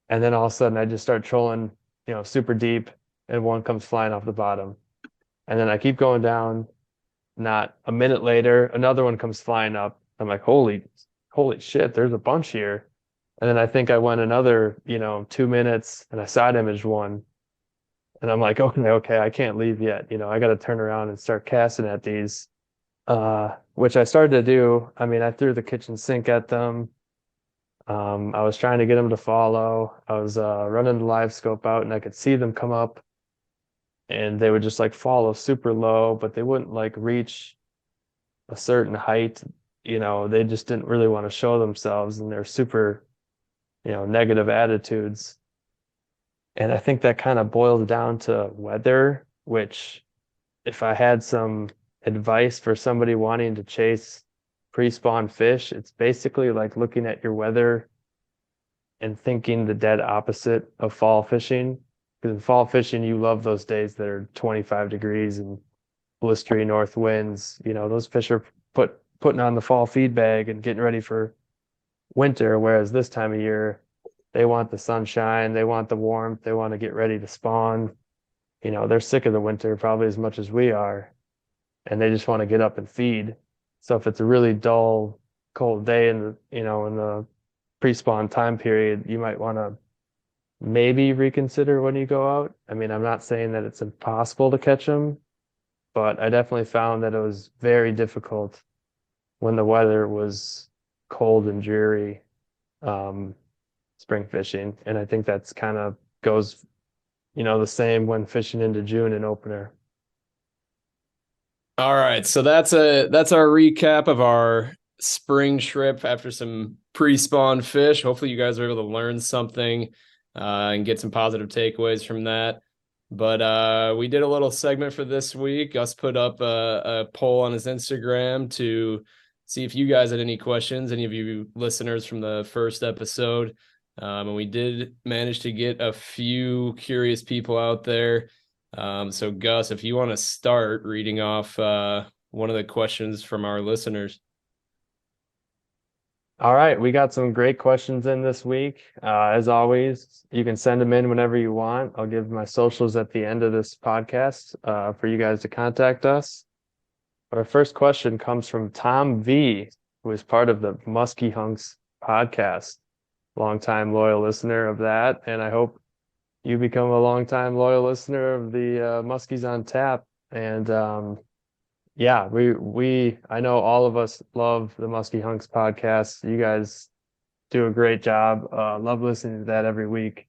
And then all of a sudden I just start trolling, super deep, and one comes flying off the bottom. And then I keep going down. Not a minute later, another one comes flying up. I'm like, holy shit, there's a bunch here. And then I think I went another, 2 minutes, and I side imaged one. And I'm like, okay, I can't leave yet. I got to turn around and start casting at these, which I started to do. I mean, I threw the kitchen sink at them. I was trying to get them to follow. I was running the live scope out, and I could see them come up, and they would just like follow super low, but they wouldn't like reach a certain height. They just didn't really want to show themselves, and they're super, negative attitudes. And I think that kind of boils down to weather, which if I had some advice for somebody wanting to chase pre-spawn fish, it's basically like looking at your weather and thinking the dead opposite of fall fishing. Because in fall fishing, you love those days that are 25 degrees and blistery north winds. Those fish are putting on the fall feed bag and getting ready for winter, whereas this time of year, they want the sunshine, they want the warmth, they want to get ready to spawn. They're sick of the winter probably as much as we are, and they just want to get up and feed. So if it's a really dull, cold day in the pre-spawn time period, you might want to maybe reconsider when you go out. I mean, I'm not saying that it's impossible to catch them, but I definitely found that it was very difficult when the weather was cold and dreary, spring fishing. And I think that's kind of goes, the same when fishing into June and opener. All right, so that's our recap of our spring trip after some pre-spawn fish. Hopefully you guys were able to learn something. and get some positive takeaways from that. But we did a little segment for this week. Gus put up a poll on his Instagram to see if you guys had any questions, any of you listeners from the first episode. And we did manage to get a few curious people out there. So Gus, if you want to start reading off one of the questions from our listeners. All right, we got some great questions in this week. As always, you can send them in whenever you want. I'll give my socials at the end of this podcast for you guys to contact us. Our first question comes from Tom V, who is part of the Muskie Hunks podcast. Longtime loyal listener of that, and I hope you become a longtime loyal listener of the Muskies on Tap. And yeah, I know all of us love the Muskie Hunks podcast. You guys do a great job. Love listening to that every week.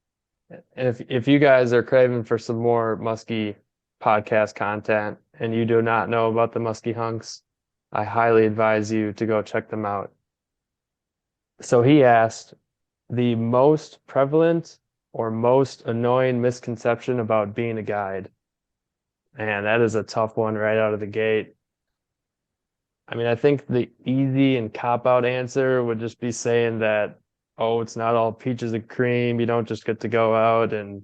And if you guys are craving for some more Muskie podcast content and you do not know about the Muskie Hunks, I highly advise you to go check them out. So he asked, the most prevalent or most annoying misconception about being a guide. And that is a tough one right out of the gate. I mean, I think the easy and cop-out answer would just be saying that, oh, it's not all peaches and cream. You don't just get to go out and,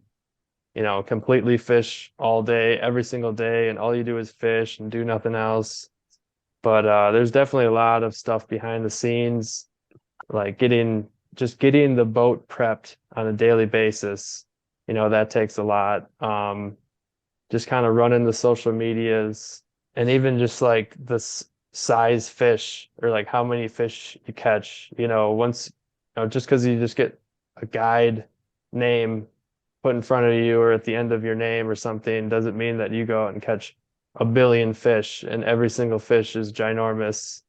completely fish all day, every single day, and all you do is fish and do nothing else. But there's definitely a lot of stuff behind the scenes, like getting the boat prepped on a daily basis. That takes a lot. Just kind of running the social medias, and even just like this size fish, or like how many fish you catch, once, just because you just get a guide name put in front of you or at the end of your name or something, doesn't mean that you go out and catch a billion fish and every single fish is ginormous.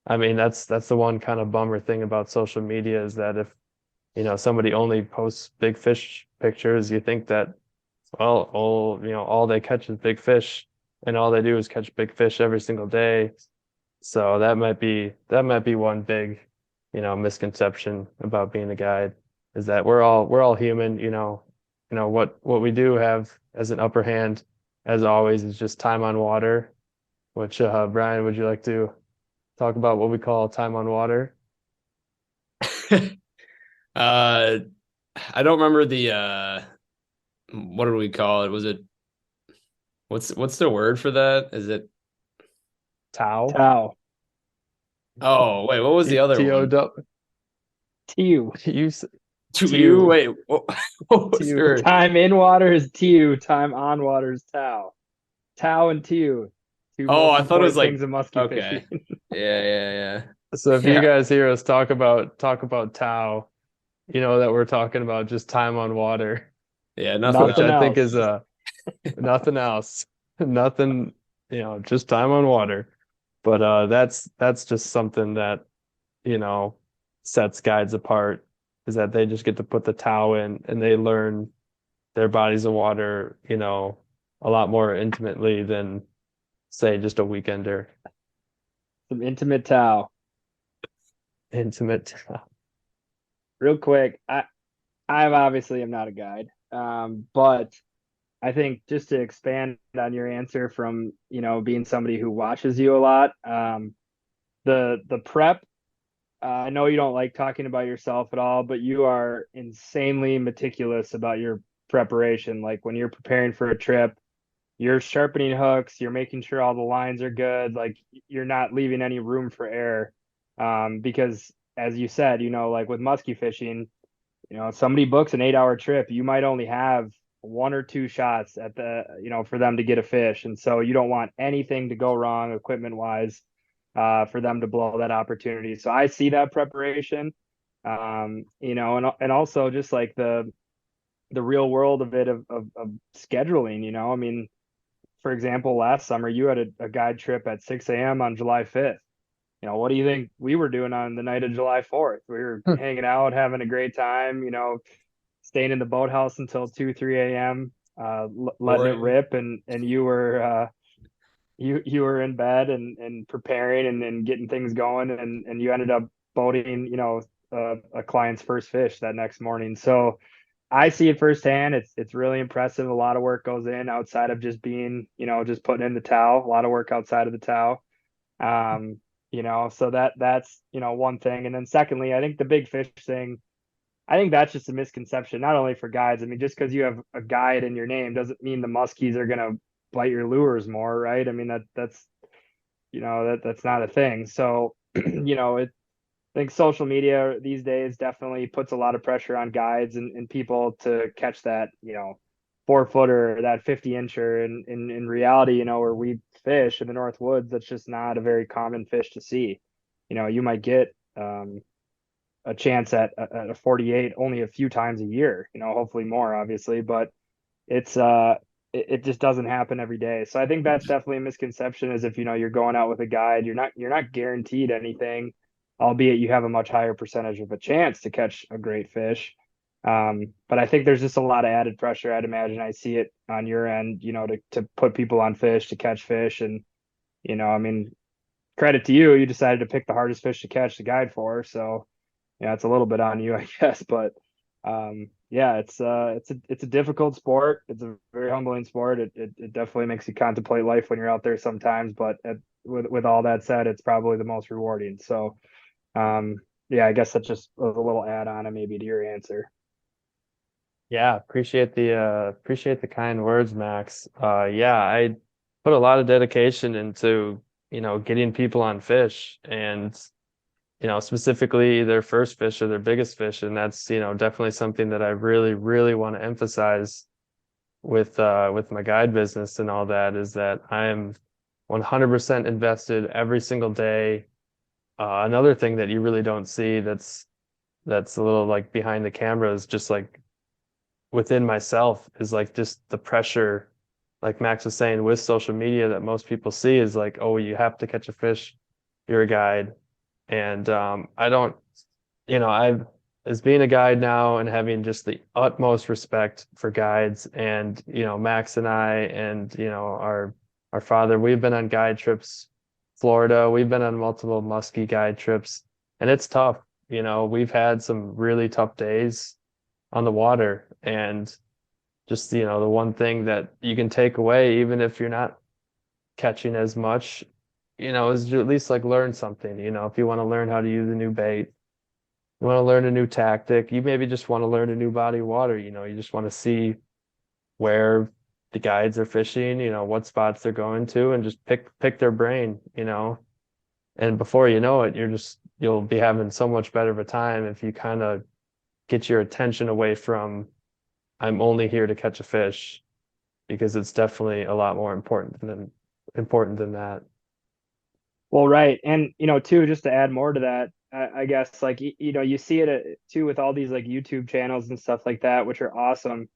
I mean, that's the one kind of bummer thing about social media, is that if, somebody only posts big fish pictures, you think that, well, all they catch is big fish, and all they do is catch big fish every single day. So that might be one big, misconception about being a guide, is that we're all human. What we do have as an upper hand, as always, is just time on water. Which Brian, would you like to talk about what we call time on water? I don't remember the what do we call it? Was it what's the word for that? Is it Tau. Tau. Oh, wait, what was the other one? TU. TU. Wait, what was your... Time in water is TU. Time on water is Tau. Tau and TU. Oh, I thought it was like things of musky fishing. Yeah. So if you guys hear us talk about Tau, that we're talking about just time on water. Yeah, nothing which I think is nothing else. Nothing, just time on water. But that's just something that, sets guides apart, is that they just get to put the Tau in and they learn their bodies of water, a lot more intimately than, say, just a weekender. Some intimate Tau. Intimate Tau. Real quick, I obviously am not a guide, but I think just to expand on your answer from, being somebody who watches you a lot, the prep, I know you don't like talking about yourself at all, but you are insanely meticulous about your preparation. Like when you're preparing for a trip, you're sharpening hooks, you're making sure all the lines are good, like you're not leaving any room for error. Because as you said, like with musky fishing, somebody books an 8-hour trip, you might only have one or two shots at for them to get a fish. And so you don't want anything to go wrong equipment wise, for them to blow that opportunity. So I see that preparation, and also just like the real world of it, of scheduling, I mean, for example, last summer you had a guide trip at 6 a.m. on July 5th. What do you think we were doing on the night of July 4th? We were hanging out, having a great time, staying in the boathouse until 2, 3 a.m., letting it rip. And you were, you were in bed and preparing and getting things going. And you ended up boating, a client's first fish that next morning. So I see it firsthand. It's really impressive. A lot of work goes in outside of just being, just putting in the towel. A lot of work outside of the towel. Um, so that's one thing. And then secondly, I think the big fish thing, I think that's just a misconception, not only for guides. I mean, just because you have a guide in your name doesn't mean the muskies are gonna bite your lures more, right? I mean that's not a thing. So, I think social media these days definitely puts a lot of pressure on guides and people to catch that, 4-footer, that 50-incher. And in reality, where we fish in the North Woods, that's just not a very common fish to see. You might get a chance at a 48 only a few times a year, hopefully more, obviously, but it's it just doesn't happen every day. So I think that's definitely a misconception, is if you're going out with a guide, you're not guaranteed anything, albeit you have a much higher percentage of a chance to catch a great fish. But I think there's just a lot of added pressure. I'd imagine I see it on your end, to put people on fish, to catch fish. And, I mean, credit to you, you decided to pick the hardest fish to catch the guide for. So, yeah, it's a little bit on you, I guess. But yeah, it's a difficult sport. It's a very humbling sport. It definitely makes you contemplate life when you're out there sometimes. But with all that said, it's probably the most rewarding. So yeah, I guess that's just a little add on and maybe to your answer. Yeah, appreciate the kind words, Max. Yeah, I put a lot of dedication into, getting people on fish, and specifically their first fish or their biggest fish. And that's, definitely something that I really, really want to emphasize with my guide business and all that, is that I am 100% invested every single day. Another thing that you really don't see, that's a little like behind the camera, is just like within myself, is like just the pressure, like Max was saying, with social media, that most people see is like, oh, you have to catch a fish, you're a guide. And I don't, I've, as being a guide now and having just the utmost respect for guides, and Max and I, and our father, we've been on guide trips, Florida, we've been on multiple muskie guide trips, and it's tough. We've had some really tough days on the water. And just, the one thing that you can take away, even if you're not catching as much, is to at least like learn something. If you want to learn how to use a new bait, you want to learn a new tactic, you maybe just want to learn a new body of water, you just want to see where the guides are fishing, what spots they're going to, and just pick their brain. And before you know it, you'll be having so much better of a time if you kind of get your attention away from, I'm only here to catch a fish, because it's definitely a lot more important than that. Well, right. And, too, just to add more to that, I guess, like, you see it too with all these like YouTube channels and stuff like that, which are awesome.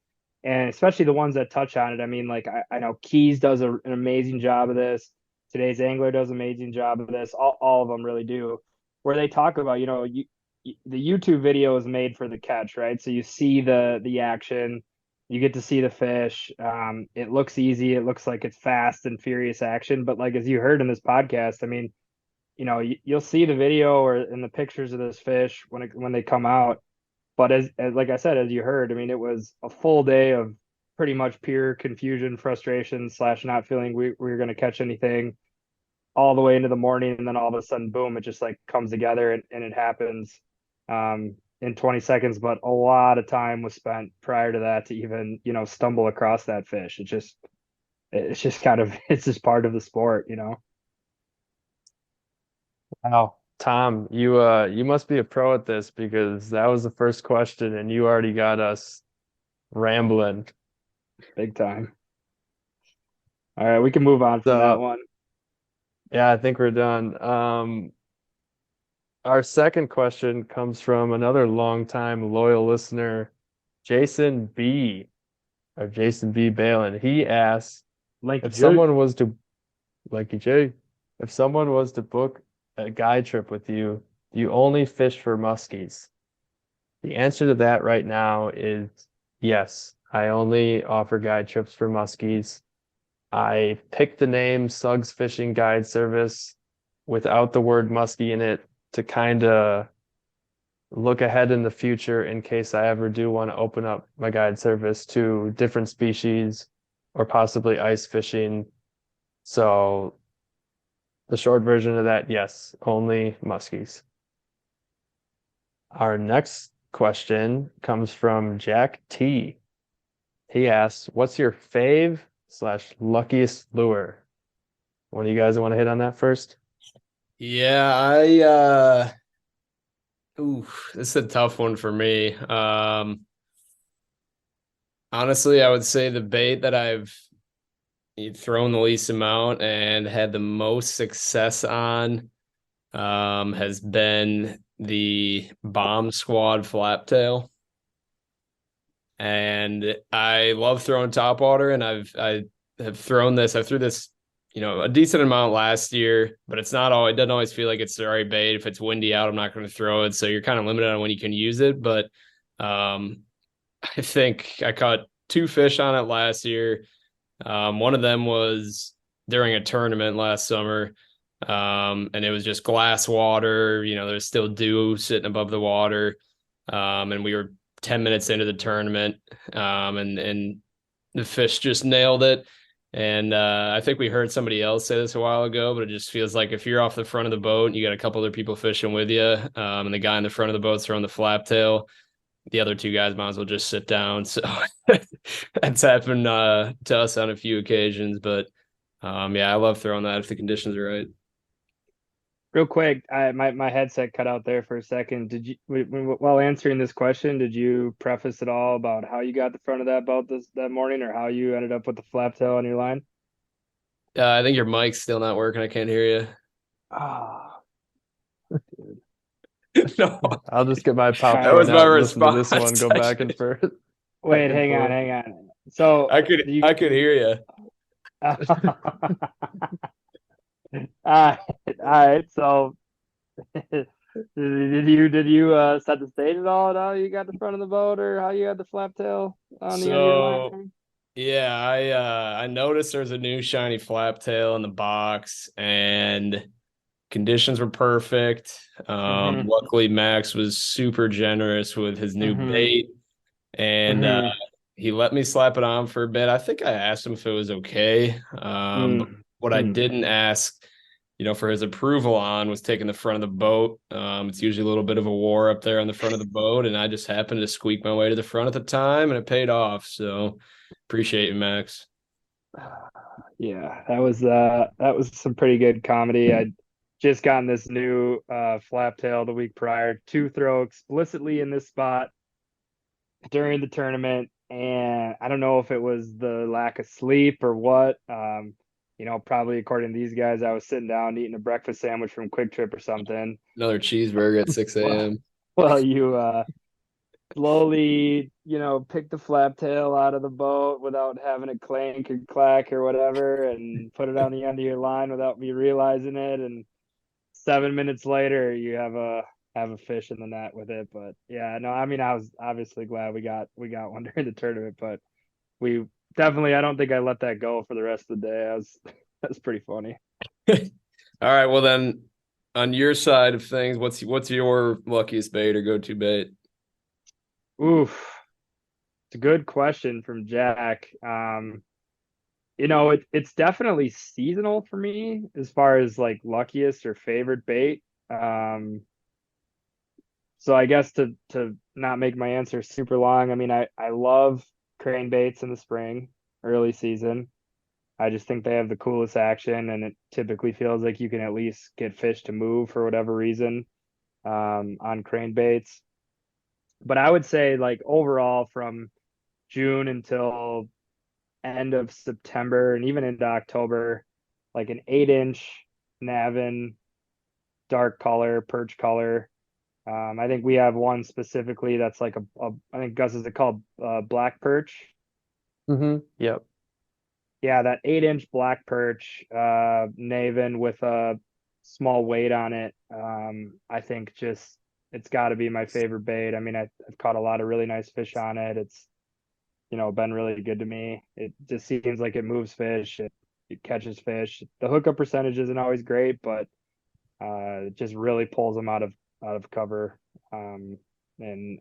And especially the ones that touch on it. I mean, like, I know Keys does an amazing job of this. Today's Angler does an amazing job of this. All of them really do, where they talk about, the YouTube video is made for the catch, right? So you see the action, you get to see the fish. It looks easy. It looks like it's fast and furious action. But like, as you heard in this podcast, I mean, you'll see the video or in the pictures of this fish when they come out. But as like I said, as you heard, I mean, it was a full day of pretty much pure confusion, frustration / not feeling we were going to catch anything, all the way into the morning. And then all of a sudden, boom, it just like comes together, and it happens in 20 seconds. But a lot of time was spent prior to that to even, stumble across that fish. It's just kind of, it's just part of the sport. Wow. Tom, you must be a pro at this, because that was the first question and you already got us rambling. Big time. All right, we can move on from that one. Yeah, I think we're done. Our second question comes from another longtime loyal listener, Jason B. or Jason B. Balin. He asks, if someone was to, like Jay, if someone was to book a guide trip with you, do you only fish for muskies? The answer to that right now is yes. I only offer guide trips for muskies. I picked the name Suggs Fishing Guide Service without the word muskie in it to kind of look ahead in the future in case I ever do want to open up my guide service to different species or possibly ice fishing. So the short version of that, yes, only muskies. Our next question comes from Jack T. He asks, what's your fave/luckiest lure? One of you guys want to hit on that first? Yeah, this is a tough one for me. Honestly, I would say the bait that I've thrown the least amount and had the most success on has been the Bomb Squad flaptail. And I love throwing topwater, and I threw this, a decent amount last year, but it doesn't always feel like it's the right bait. If it's windy out, I'm not going to throw it. So you're kind of limited on when you can use it. But I think I caught 2 fish on it last year. One of them was during a tournament last summer. And it was just glass water, there's still dew sitting above the water. And we were 10 minutes into the tournament. And the fish just nailed it. And I think we heard somebody else say this a while ago, but it just feels like if you're off the front of the boat and you got a couple other people fishing with you, and the guy in the front of the boat's throwing the flaptail, the other 2 guys might as well just sit down. So that's happened to us on a few occasions. But yeah, I love throwing that if the conditions are right. Real quick, my headset cut out there for a second. Did you, while answering this question, did you preface at all about how you got the front of that boat that morning, or how you ended up with the flaptail on your line? I think your mic's still not working. I can't hear you. Ah, No, I'll just get my popcorn That was out my and listen to this response. one, go back and forth. wait, Back and hang on, forth. hang on. So I could hear you. all right. So did you set the stage at all? How you got the front of the boat, or how you had the flaptail on the end of your line? Yeah, I noticed there's a new shiny flaptail in the box, and conditions were perfect. Luckily Max was super generous with his new bait, and he let me slap it on for a bit. I think I asked him if it was okay. But what I didn't ask, for his approval on was taking the front of the boat. It's usually a little bit of a war up there on the front of the boat, and I just happened to squeak my way to the front at the time, and it paid off. So appreciate you, Max. Yeah, that was some pretty good comedy. I just gotten this new flaptail the week prior to throw explicitly in this spot during the tournament, and I don't know if it was the lack of sleep or what. Probably according to these guys, I was sitting down eating a breakfast sandwich from Quick Trip or something. Another cheeseburger at 6 a.m. Well, you slowly, pick the flaptail out of the boat without having it clank or clack or whatever, and put it on the end of your line without me realizing it. And 7 minutes later, you have a fish in the net with it. But yeah, no, I mean, I was obviously glad we got one during the tournament, but we definitely, I don't think I let that go for the rest of the day. That's pretty funny. All right, well then, on your side of things, what's your luckiest bait or go-to bait? Oof, it's a good question from Jack. It's definitely seasonal for me as far as like luckiest or favorite bait. So I guess to not make my answer super long, I mean, I love crane baits in the spring, early season. I just think they have the coolest action, and it typically feels like you can at least get fish to move for whatever reason on crane baits. But I would say, like, overall from June until end of September and even into October, like an 8-inch Navin dark color, perch color. I think we have one specifically that's like I think Gus, is it called black perch? Yep. Yeah, that 8-inch black perch, Navin with a small weight on it. I think just it's got to be my favorite bait. I mean, I've caught a lot of really nice fish on it. It's been really good to me. It just seems like it moves fish. It catches fish. The hookup percentage isn't always great, but it just really pulls them out of cover. And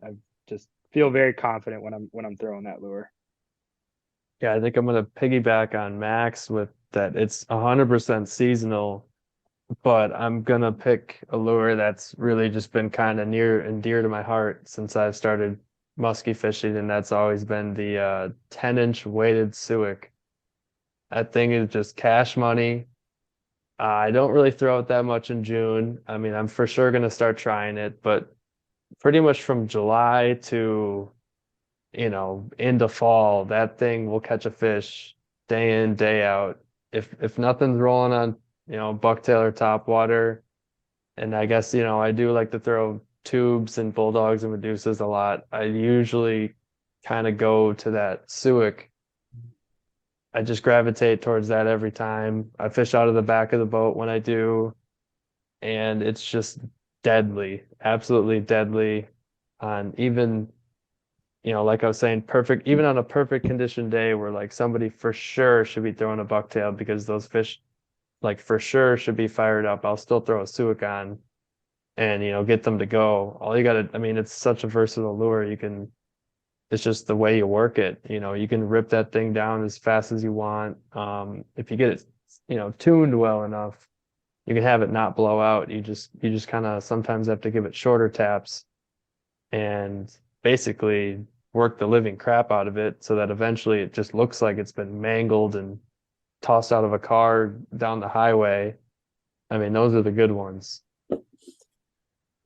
I just feel very confident when I'm throwing that lure. Yeah, I think I'm gonna piggyback on Max with that. It's 100% seasonal, but I'm gonna pick a lure that's really just been kind of near and dear to my heart since I've started musky fishing, and that's always been the 10-inch weighted Suic. That thing is just cash money. I don't really throw it that much in June. I mean, I'm for sure gonna start trying it, but pretty much from July to into fall, that thing will catch a fish day in, day out. If nothing's rolling on, bucktail or topwater, and I guess, I do like to throw tubes and bulldogs and medusas a lot. I usually kind of go to that Suic. I just gravitate towards that every time. I fish out of the back of the boat when I do, and it's just deadly, absolutely deadly on even like I was saying, perfect, even on a perfect condition day where like somebody for sure should be throwing a bucktail because those fish like for sure should be fired up. I'll still throw a Suic on and get them to go. All you gotta, I mean, it's such a versatile lure. It's just the way you work it. You can rip that thing down as fast as you want. If you get it, tuned well enough, you can have it not blow out. You just kind of sometimes have to give it shorter taps and basically work the living crap out of it so that eventually it just looks like it's been mangled and tossed out of a car down the highway. I mean, those are the good ones.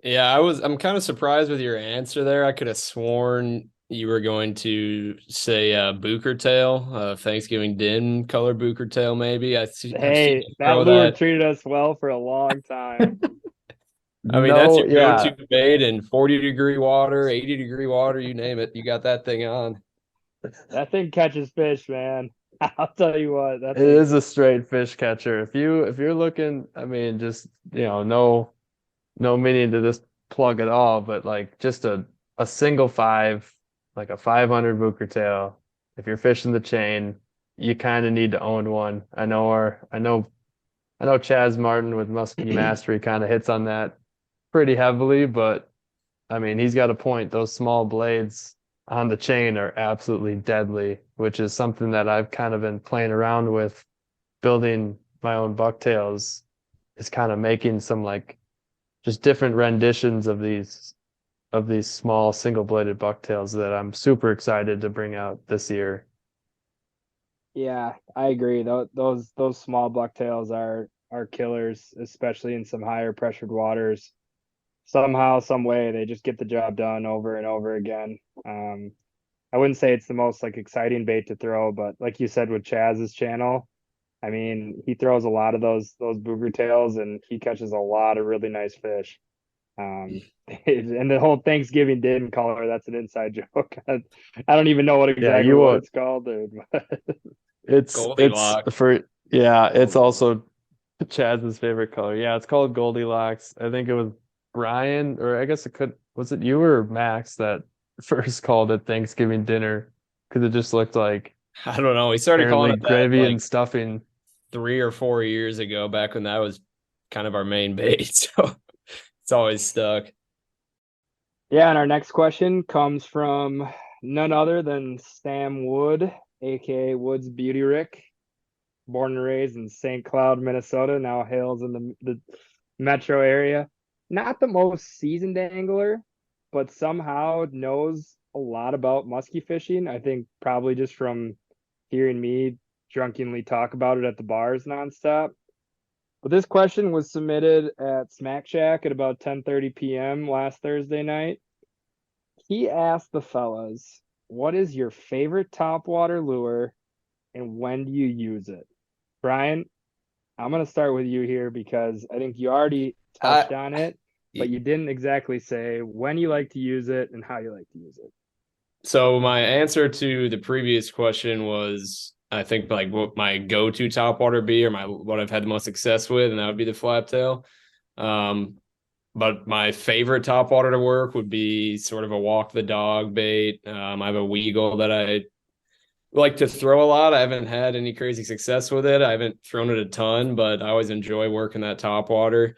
Yeah, I'm kind of surprised with your answer there. I could have sworn you were going to say Booker tail, Thanksgiving din color Booker tail, maybe. I've seen Hey, you that throw lure that. treated us well for a long time. I mean, that's No, your yeah, go-to bait in 40-degree water, 80-degree water, you name it. You got that thing on. That thing catches fish, man. I'll tell you what, that it thing. is a straight fish catcher. If you're looking, I mean, just no meaning to this plug at all, but like just a single five, like a 500 Booker tail. If you're fishing the chain, you kind of need to own one. I know Chaz Martin with Muskie Mastery kind of hits on that pretty heavily, but I mean, he's got a point. Those small blades on the chain are absolutely deadly, which is something that I've kind of been playing around with building my own bucktails, is kind of making some like just different renditions of these small single-bladed bucktails that I'm super excited to bring out this year. Yeah, I agree. Those small bucktails are killers, especially in some higher pressured waters. Somehow, some way, they just get the job done over and over again. I wouldn't say it's the most like exciting bait to throw, but like you said with Chaz's channel, I mean, he throws a lot of those booger tails and he catches a lot of really nice fish. And the whole Thanksgiving din color, that's an inside joke. I don't even know what Yeah, exactly you what would. it's called, dude. It's Goldilocks. it's also Chaz's favorite color. Yeah, it's called Goldilocks. I think it was Brian, or I guess was it you or Max that first called it Thanksgiving dinner because it just looked like I don't know. We started calling apparently it that gravy like and stuffing. 3 or 4 years ago, back when that was kind of our main bait. So it's always stuck. Yeah, and our next question comes from none other than Sam Wood, aka Woods Beauty Rick, born and raised in St. Cloud, Minnesota, now hails in the metro area. Not the most seasoned angler, but somehow knows a lot about muskie fishing. I think probably just from hearing me drunkenly talk about it at the bars nonstop. But this question was submitted at Smack Shack at about 10:30 p.m. last Thursday night. He asked the fellas, what is your favorite topwater lure and when do you use it? Brian, I'm going to start with you here because I think you already touched on it, but you didn't exactly say when you like to use it and how you like to use it. So my answer to the previous question was, I think like what my go-to topwater be, or what I've had the most success with, and that would be the flaptail. But my favorite topwater to work would be sort of a walk the dog bait. I have a Weagle that I like to throw a lot. I haven't had any crazy success with it. I haven't thrown it a ton, but I always enjoy working that topwater.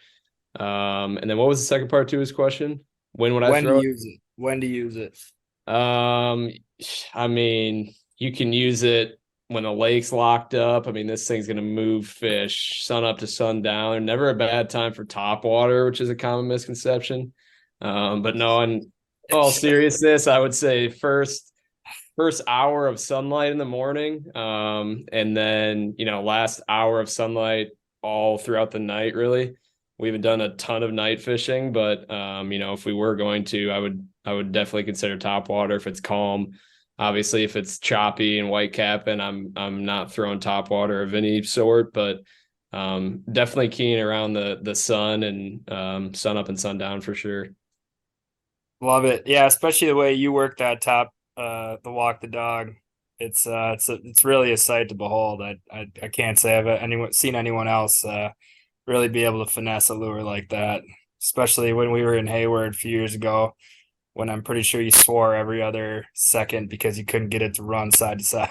And then what was the second part to his question? When would I When to throw it? use it? When to use it? I mean, you can use it when the lake's locked up. I mean, this thing's gonna move fish sun up to sundown. Never a bad time for top water, which is a common misconception. But no, in all seriousness, I would say first hour of sunlight in the morning, and then last hour of sunlight all throughout the night. Really, we haven't done a ton of night fishing, but if we were going to, I would definitely consider top water if it's calm. Obviously, if it's choppy and white capping, I'm not throwing top water of any sort, but definitely keying around the sun and sun up and sundown for sure. Love it. Yeah, especially the way you work that top, the walk the dog. It's really a sight to behold. I can't say I've seen anyone else really be able to finesse a lure like that, especially when we were in Hayward a few years ago, when I'm pretty sure you swore every other second because you couldn't get it to run side to side.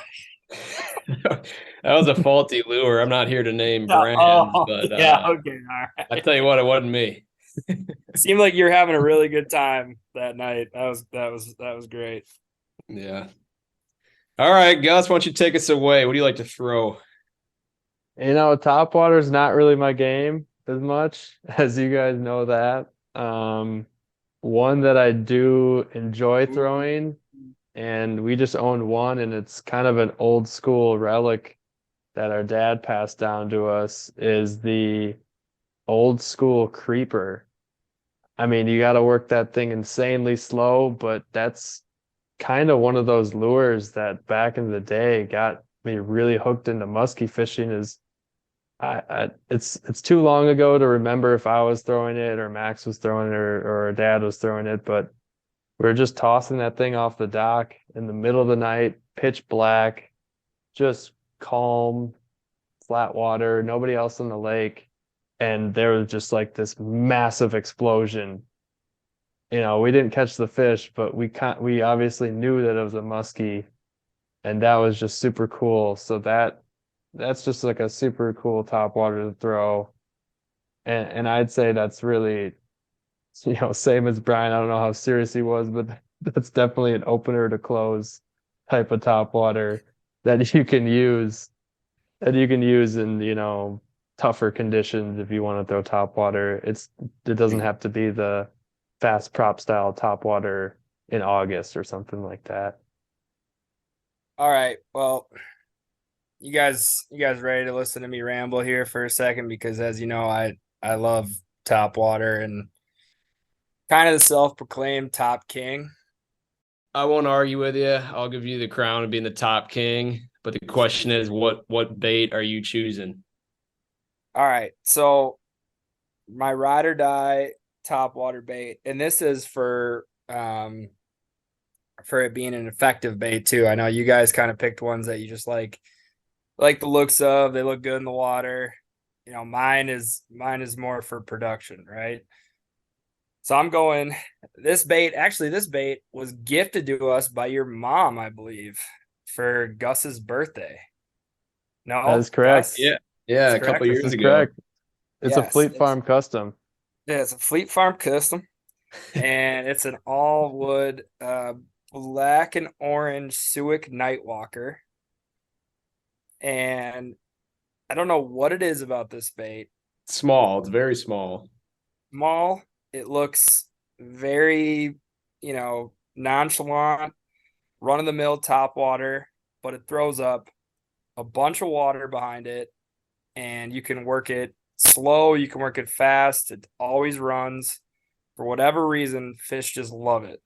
That was a faulty lure. I'm not here to name brands, Oh, but yeah, okay, all right. I tell you what, it wasn't me. It seemed like you're having a really good time that night. That was great. Yeah. All right, Gus, why don't you take us away? What do you like to throw? Top water is not really my game as much as you guys know that. One that I do enjoy throwing, and we just own one, and it's kind of an old school relic that our dad passed down to us, is the old school creeper. I mean, you got to work that thing insanely slow, but that's kind of one of those lures that back in the day got me really hooked into musky fishing. It's too long ago to remember if I was throwing it or Max was throwing it or Dad was throwing it, but we were just tossing that thing off the dock in the middle of the night, pitch black, just calm, flat water, nobody else in the lake, and there was just like this massive explosion. We didn't catch the fish, but we obviously knew that it was a muskie, and that was just super cool. So that's just like a super cool top water to throw. And I'd say that's really, same as Brian. I don't know how serious he was, but that's definitely an opener to close type of top water that you can use in, tougher conditions if you want to throw top water. It doesn't have to be the fast prop style top water in August or something like that. All right. Well, you guys ready to listen to me ramble here for a second? Because as you know, I love top water and kind of the self-proclaimed top king. I won't argue with you. I'll give you the crown of being the top king. But the question is, what bait are you choosing? All right. So my ride or die top water bait, and this is for it being an effective bait too. I know you guys kind of picked ones that you just like the looks of. They look good in the water. Mine is more for production, right? So I'm going this bait. Actually, this bait was gifted to us by your mom, I believe, for Gus's birthday. No, That is correct. Gus? Yeah, That's a couple correct. years This is ago. correct. It's a Yes, Fleet Farm custom. Yeah, it's a Fleet Farm custom, and it's an all wood black and orange Suick Nightwalker. And I don't know what it is about this bait. Small. It's very small. Small. It looks very, nonchalant, run of the mill top water, but it throws up a bunch of water behind it, and you can work it slow, you can work it fast. It always runs. For whatever reason, fish just love it.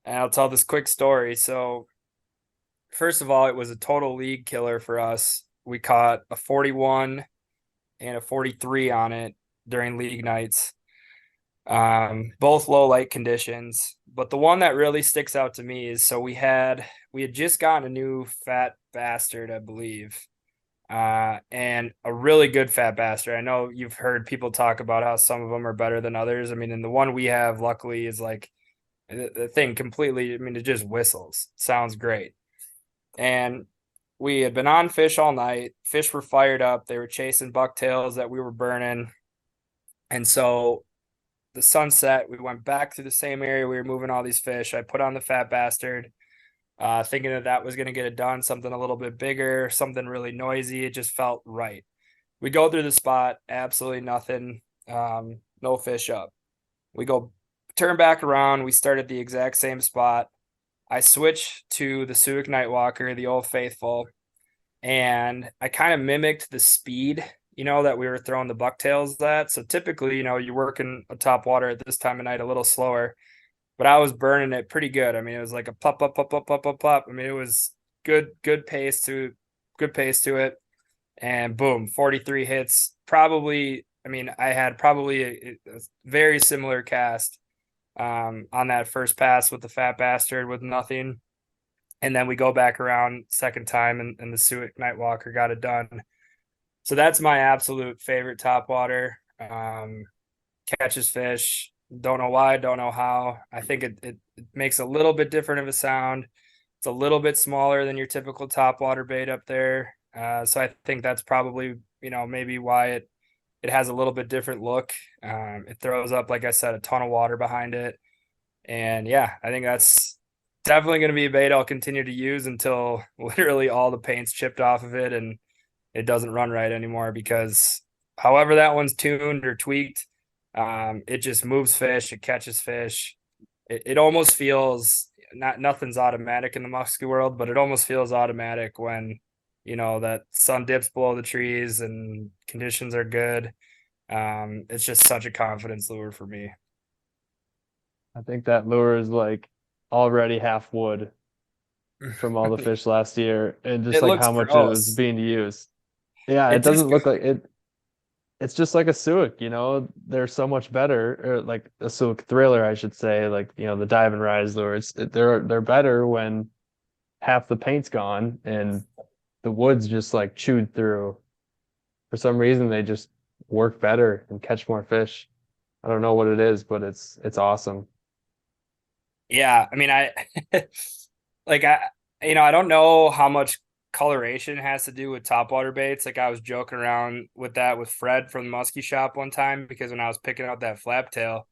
And I'll tell this quick story. So, first of all, it was a total league killer for us. We caught a 41 and a 43 on it during league nights. Both low light conditions. But the one that really sticks out to me is, so we had just gotten a new fat bastard, I believe. And a really good fat bastard. I know you've heard people talk about how some of them are better than others. I mean, and the one we have, luckily, is like the thing completely. I mean, it just whistles. Sounds great. And we had been on fish all night. Fish were fired up. They were chasing bucktails that we were burning. And so the sunset. We went back to the same area we were moving all these fish. I put on the fat bastard, thinking that was going to get it done, something a little bit bigger, something really noisy. It just felt right. We go through the spot, absolutely nothing, no fish up. We go turn back around. We start at the exact same spot. I switch to the Suic Nightwalker, the Old Faithful, and I kind of mimicked the speed, that we were throwing the bucktails at. So typically, you're working a top water at this time of night a little slower, but I was burning it pretty good. I mean, it was like a pop, pop, pop, pop, pop, pop, pop. I mean, it was good pace to it. And boom, 43 hits. Probably, I mean, I had probably a very similar cast on that first pass with the fat bastard with nothing. And then we go back around second time and the Suic Nightwalker got it done. So that's my absolute favorite topwater. Catches fish. Don't know why, don't know how. I think it makes a little bit different of a sound. It's a little bit smaller than your typical topwater bait up there. So I think that's probably, maybe why it has a little bit different look. It throws up, like I said, a ton of water behind it. And yeah, I think that's definitely going to be a bait I'll continue to use until literally all the paint's chipped off of it and it doesn't run right anymore, because however that one's tuned or tweaked, it just moves fish, it catches fish. It almost feels nothing's automatic in the musky world, but it almost feels automatic when, that sun dips below the trees and conditions are good. It's just such a confidence lure for me. I think that lure is like already half wood from all the fish last year, and just It like looks how much it was gross. being used. Yeah, It it doesn't just look like it. It's just like a Suic, they're so much better, or like a Suic thriller, I should say, like, the dive and rise lure. They're better when half the paint's gone and the wood's just like chewed through. For some reason, they just work better and catch more fish. I don't know what it is, but it's awesome. Yeah, I mean, like I don't know how much coloration has to do with topwater baits. Like I was joking around with that with Fred from the Muskie Shop one time, because when I was picking out that flap tail,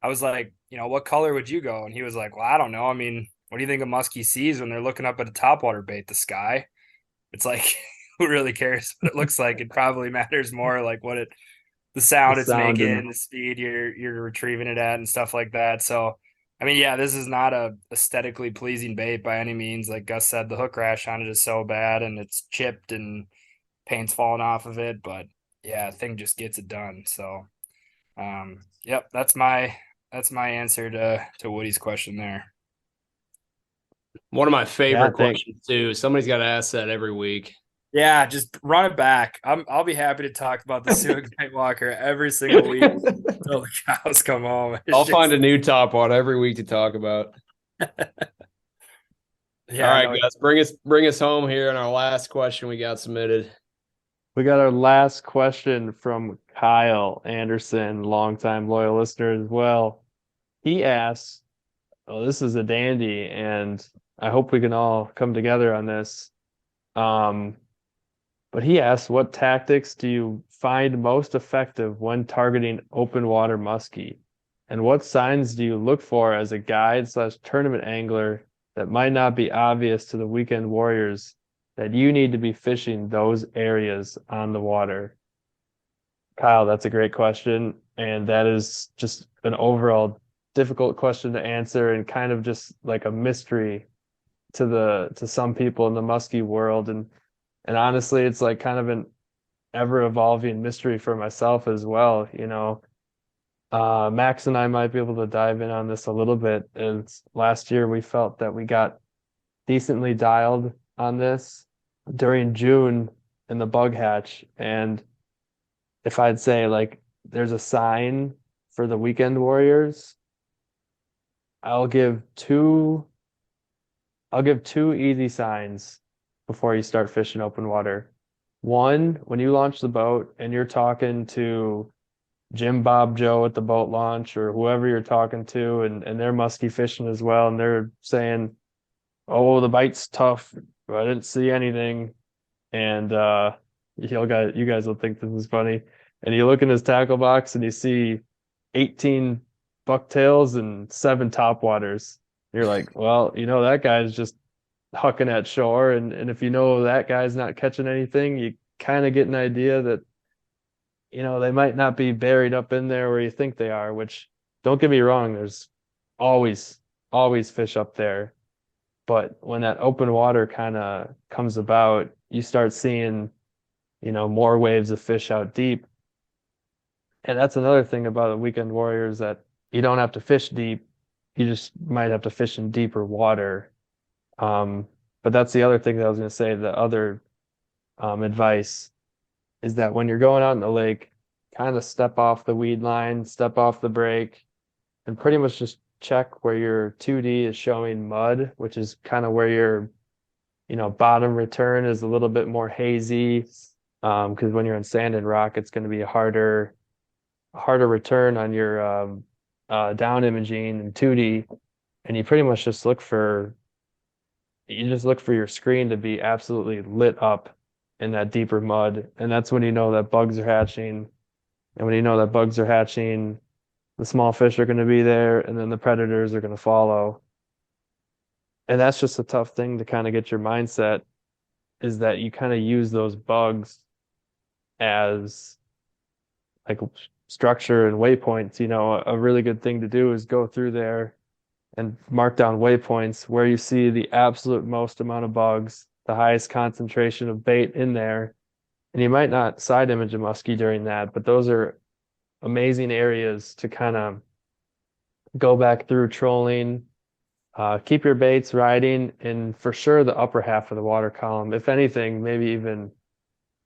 I was like, what color would you go? And he was like, well, I don't know. I mean, what do you think a muskie sees when they're looking up at a topwater bait? The sky? It's like, who really cares what it looks like? It probably matters more like the The sound it's sound making, and the speed you're retrieving it at, and stuff like that. So, I mean, yeah, this is not a aesthetically pleasing bait by any means. Like Gus said, the hook rash on it is so bad, and it's chipped and paint's falling off of it. But yeah, thing just gets it done. So, yep, that's my answer to Woody's question there. One of my yeah, favorite questions too. Somebody's got to ask that every week. Yeah, just run it back. I'll be happy to talk about the Suic Nightwalker every single week until the cows come home. I'll find a new top one every week to talk about. Yeah, all right, guys, bring us home here on our last question we got submitted. we got our last question from Kyle Anderson, longtime loyal listener as well. He asks, oh, this is a dandy, and I hope we can all come together on this. But he asks, what tactics do you find most effective when targeting open water muskie? And what signs do you look for as a guide/tournament angler that might not be obvious to the weekend warriors that you need to be fishing those areas on the water? Kyle, that's a great question. And that is just an overall difficult question to answer, and kind of just like a mystery to some people in the muskie world. And honestly, it's like kind of an ever evolving mystery for myself as well. Max and I might be able to dive in on this a little bit. And last year we felt that we got decently dialed on this during June in the bug hatch. And if I'd say like there's a sign for the weekend warriors, I'll give two easy signs before you start fishing open water. One, when you launch the boat and you're talking to Jim, Bob, Joe at the boat launch, or whoever you're talking to, and they're musky fishing as well, and they're saying, oh, the bite's tough, I didn't see anything. And you guys will think this is funny. And you look in his tackle box and you see 18 bucktails and 7 topwaters. You're like, well, that guy's just hucking at shore. And if that guy's not catching anything, you kind of get an idea that, they might not be buried up in there where you think they are, which don't get me wrong, there's always, always fish up there. But when that open water kind of comes about, you start seeing, more waves of fish out deep. And that's another thing about the weekend warriors, that you don't have to fish deep. You just might have to fish in deeper water. But that's the other thing that I was going to say. The other advice is that when you're going out in the lake, kind of step off the weed line, step off the break, and pretty much just check where your 2D is showing mud, which is kind of where your, bottom return is a little bit more hazy. Because when you're in sand and rock, it's going to be a harder return on your down imaging and 2D. And you pretty much just look for your screen to be absolutely lit up in that deeper mud. And that's when you know that bugs are hatching. And when you know that bugs are hatching, the small fish are going to be there, and then the predators are going to follow. And that's just a tough thing to kind of get your mindset, is that you kind of use those bugs as like structure and waypoints. A really good thing to do is go through there and mark down waypoints where you see the absolute most amount of bugs, the highest concentration of bait in there. And you might not side image a muskie during that, but those are amazing areas to kind of go back through trolling, keep your baits riding, and for sure the upper half of the water column. If anything, maybe even,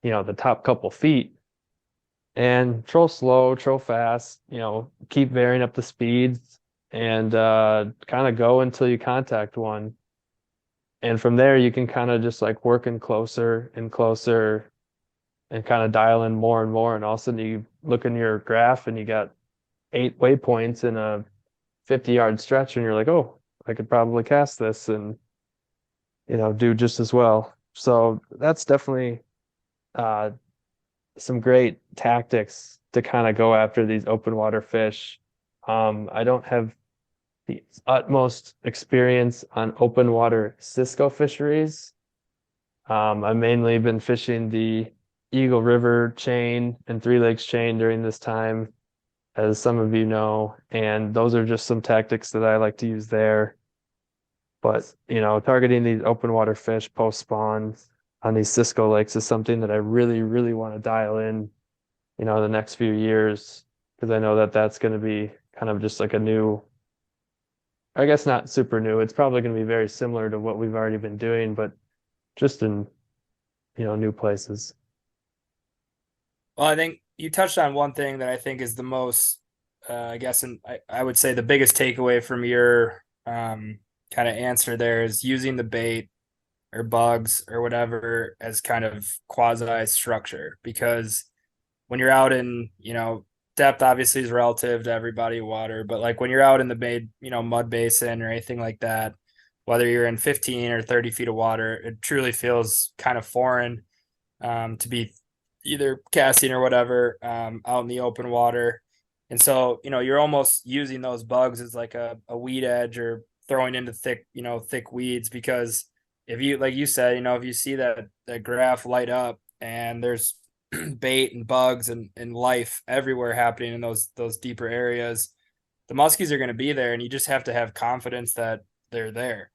the top couple feet. And troll slow, troll fast, keep varying up the speeds, and kind of go until you contact one. And from there, you can kind of just like work in closer and closer and kind of dial in more and more. And all of a sudden you look in your graph and you got 8 waypoints in a 50-yard stretch, and you're like, oh, I could probably cast this and, do just as well. So that's definitely some great tactics to kind of go after these open water fish. I don't have the utmost experience on open water Cisco fisheries. I've mainly been fishing the Eagle River chain and Three Lakes chain during this time, as some of you know, and those are just some tactics that I like to use there. But, targeting these open water fish post spawn on these Cisco lakes is something that I really, really want to dial in, the next few years, because I know that that's going to be kind of just like a new, I guess not super new. It's probably going to be very similar to what we've already been doing, but just in, new places. Well, I think you touched on one thing that I think is the most, I guess, and I would say the biggest takeaway from your kind of answer there is using the bait or bugs or whatever as kind of quasi structure. Because when you're out in, depth obviously is relative to everybody water, but like when you're out in the mud basin or anything like that, whether you're in 15 or 30 feet of water, it truly feels kind of foreign to be either casting or whatever out in the open water. And so, you're almost using those bugs as like a weed edge, or throwing into thick weeds, because if you, like you said, if you see that graph light up and there's bait and bugs and life everywhere happening in those deeper areas, the muskies are going to be there, and you just have to have confidence that they're there.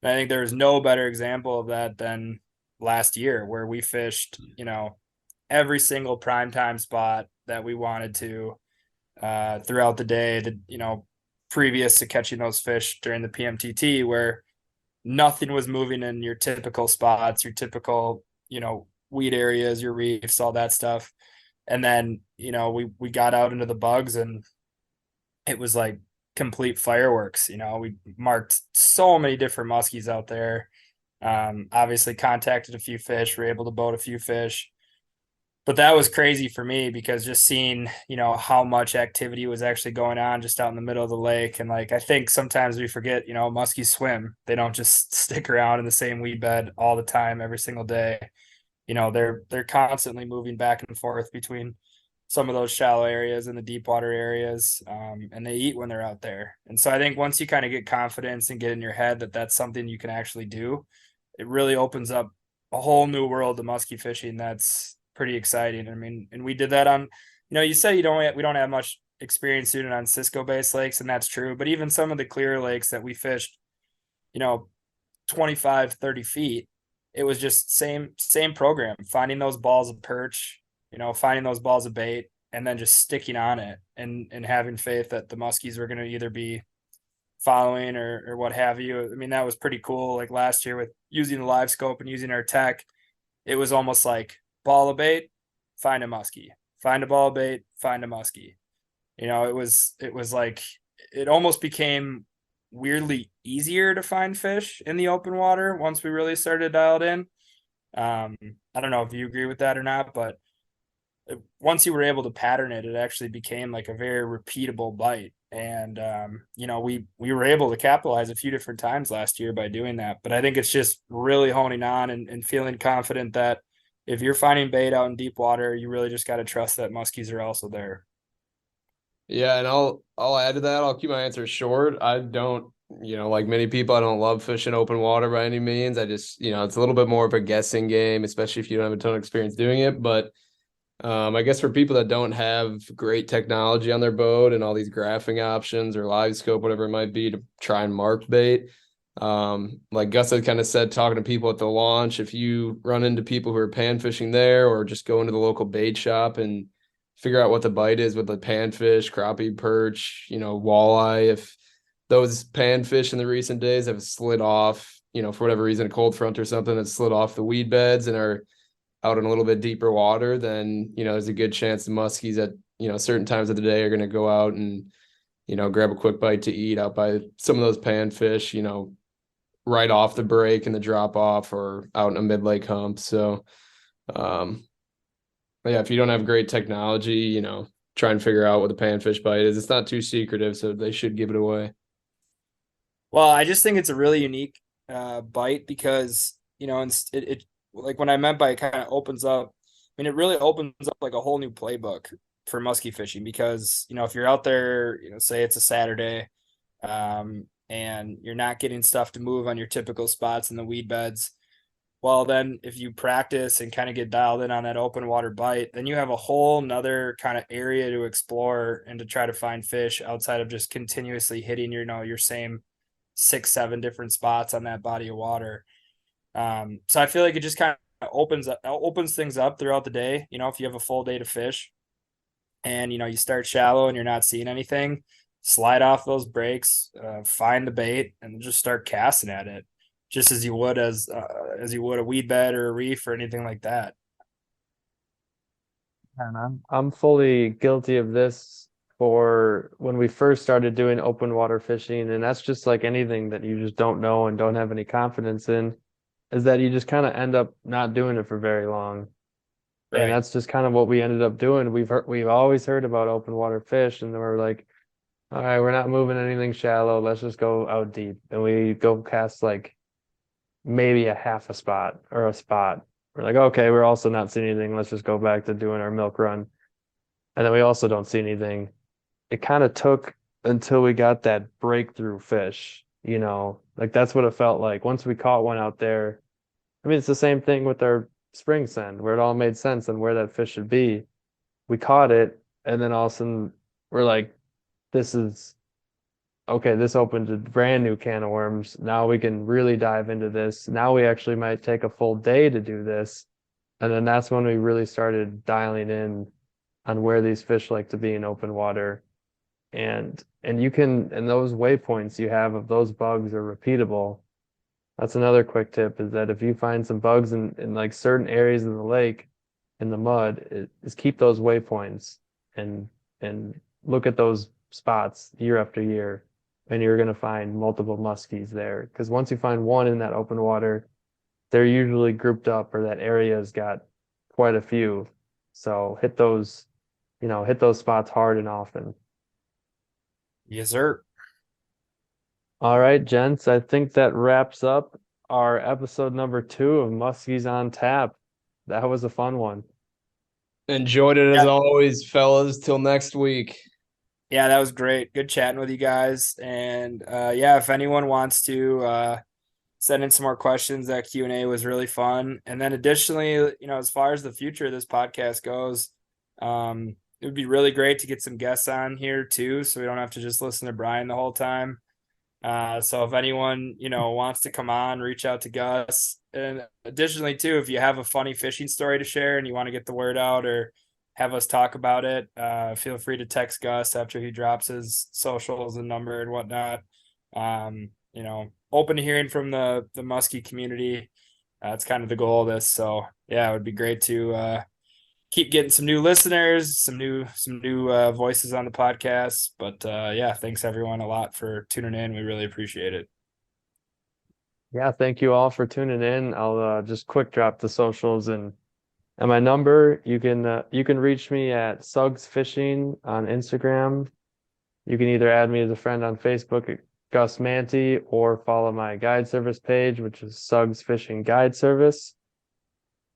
And I think there's no better example of that than last year, where we fished, every single primetime spot that we wanted to throughout the day, previous to catching those fish during the PMTT, where nothing was moving in your typical spots, your typical, weed areas, your reefs, all that stuff. And then, we got out into the bugs, and it was like complete fireworks. We marked so many different muskies out there. Obviously contacted a few fish, were able to boat a few fish. But that was crazy for me, because just seeing, how much activity was actually going on just out in the middle of the lake. And like, I think sometimes we forget, muskies swim. They don't just stick around in the same weed bed all the time, every single day. They're constantly moving back and forth between some of those shallow areas and the deep water areas, and they eat when they're out there. And so I think once you kind of get confidence and get in your head that that's something you can actually do, it really opens up a whole new world of muskie fishing that's pretty exciting. I mean, and we did that on, you say we don't have much experience doing it on Cisco based lakes, and that's true. But even some of the clear lakes that we fished, 25, 30 feet, it was just same program, finding those balls of perch, finding those balls of bait, and then just sticking on it and having faith that the muskies were going to either be following or what have you. I mean, that was pretty cool. Like last year with using the live scope and using our tech, it was almost like ball of bait, find a muskie, find a ball of bait, find a muskie. It was like, it almost became weirdly easier to find fish in the open water once we really started dialed in. I don't know if you agree with that or not, but once you were able to pattern it, it actually became like a very repeatable bite. And we were able to capitalize a few different times last year by doing that. But I think it's just really honing on and feeling confident that if you're finding bait out in deep water, you really just got to trust that muskies are also there. Yeah, and I'll add to that. I'll keep my answer short. I don't, like many people, I don't love fishing open water by any means. I just, it's a little bit more of a guessing game, especially if you don't have a ton of experience doing it. But I guess for people that don't have great technology on their boat and all these graphing options or live scope, whatever it might be, to try and mark bait. Like Gus had kind of said, talking to people at the launch, if you run into people who are pan fishing there, or just go into the local bait shop and figure out what the bite is with the panfish, crappie, perch, walleye. If those panfish in the recent days have slid off, for whatever reason, a cold front or something that slid off the weed beds and are out in a little bit deeper water, then, there's a good chance the muskies at, certain times of the day are going to go out and, grab a quick bite to eat out by some of those panfish, right off the break and the drop off or out in a mid-lake hump. So, but yeah, if you don't have great technology, try and figure out what the panfish bite is. It's not too secretive, so they should give it away. Well, I just think it's a really unique bite because, it like when I meant by it kind of opens up, I mean, it really opens up like a whole new playbook for musky fishing because, if you're out there, say it's a Saturday, and you're not getting stuff to move on your typical spots in the weed beds. Well, then if you practice and kind of get dialed in on that open water bite, then you have a whole nother kind of area to explore and to try to find fish outside of just continuously hitting your same 6-7 different spots on that body of water. So I feel like it just kind of opens things up throughout the day. If you have a full day to fish and, you start shallow and you're not seeing anything, slide off those breaks, find the bait and just start casting at it. Just as you would a weed bed or a reef or anything like that. And I'm fully guilty of this for when we first started doing open water fishing, and that's just like anything that you just don't know and don't have any confidence in, is that you just kind of end up not doing it for very long. Right. And that's just kind of what we ended up doing. We've always heard about open water fish, and then we're like, all right, we're not moving anything shallow. Let's just go out deep. And we go cast like maybe a half a spot or a spot. We're like, okay, we're also not seeing anything. Let's just go back to doing our milk run. And then we also don't see anything. It kind of took until we got that breakthrough fish, like that's what it felt like. Once we caught one out there, I mean, it's the same thing with our spring send where it all made sense and where that fish should be. We caught it, and then all of a sudden we're like, this opened a brand new can of worms. Now we can really dive into this. Now we actually might take a full day to do this. And then that's when we really started dialing in on where these fish like to be in open water. And you can, and those waypoints you have of those bugs are repeatable. That's another quick tip, is that if you find some bugs in like certain areas of the lake in the mud, is keep those waypoints and look at those spots year after year, and you're going to find multiple muskies there. Because once you find one in that open water, they're usually grouped up, or that area's got quite a few. So hit those spots hard and often. Yes, sir. All right, gents, I think that wraps up our episode number 2 of Muskies on Tap. That was a fun one. Enjoyed it as Yeah. always, fellas. Till next week. Yeah, that was great. Good chatting with you guys. And yeah, if anyone wants to send in some more questions, that Q&A was really fun. And then additionally, you know, as far as the future of this podcast goes, it would be really great to get some guests on here too, so we don't have to just listen to Brian the whole time. So if anyone, you know, wants to come on, reach out to Gus. And additionally too, if you have a funny fishing story to share and you want to get the word out or have us talk about it, feel free to text Gus after he drops his socials and number and whatnot. You know, open to hearing from the muskie community. That's kind of the goal of this. So yeah, it would be great to keep getting some new listeners, some new voices on the podcast. But yeah, thanks everyone a lot for tuning in. We really appreciate it. Yeah, thank you all for tuning in. I'll just quick drop the socials and my number. You can reach me at Suggs Fishing on Instagram. You can either add me as a friend on Facebook at Gus Manty or follow my guide service page, which is Suggs Fishing Guide Service.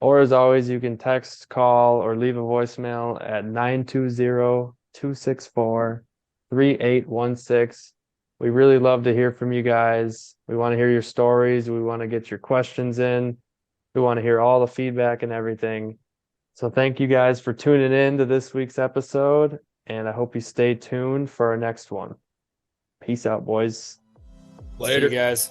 Or as always, you can text, call, or leave a voicemail at 920-264-3816. We really love to hear from you guys. We want to hear your stories. We want to get your questions in. We want to hear all the feedback and everything. So thank you guys for tuning in to this week's episode, and I hope you stay tuned for our next one. Peace out, boys. See you guys.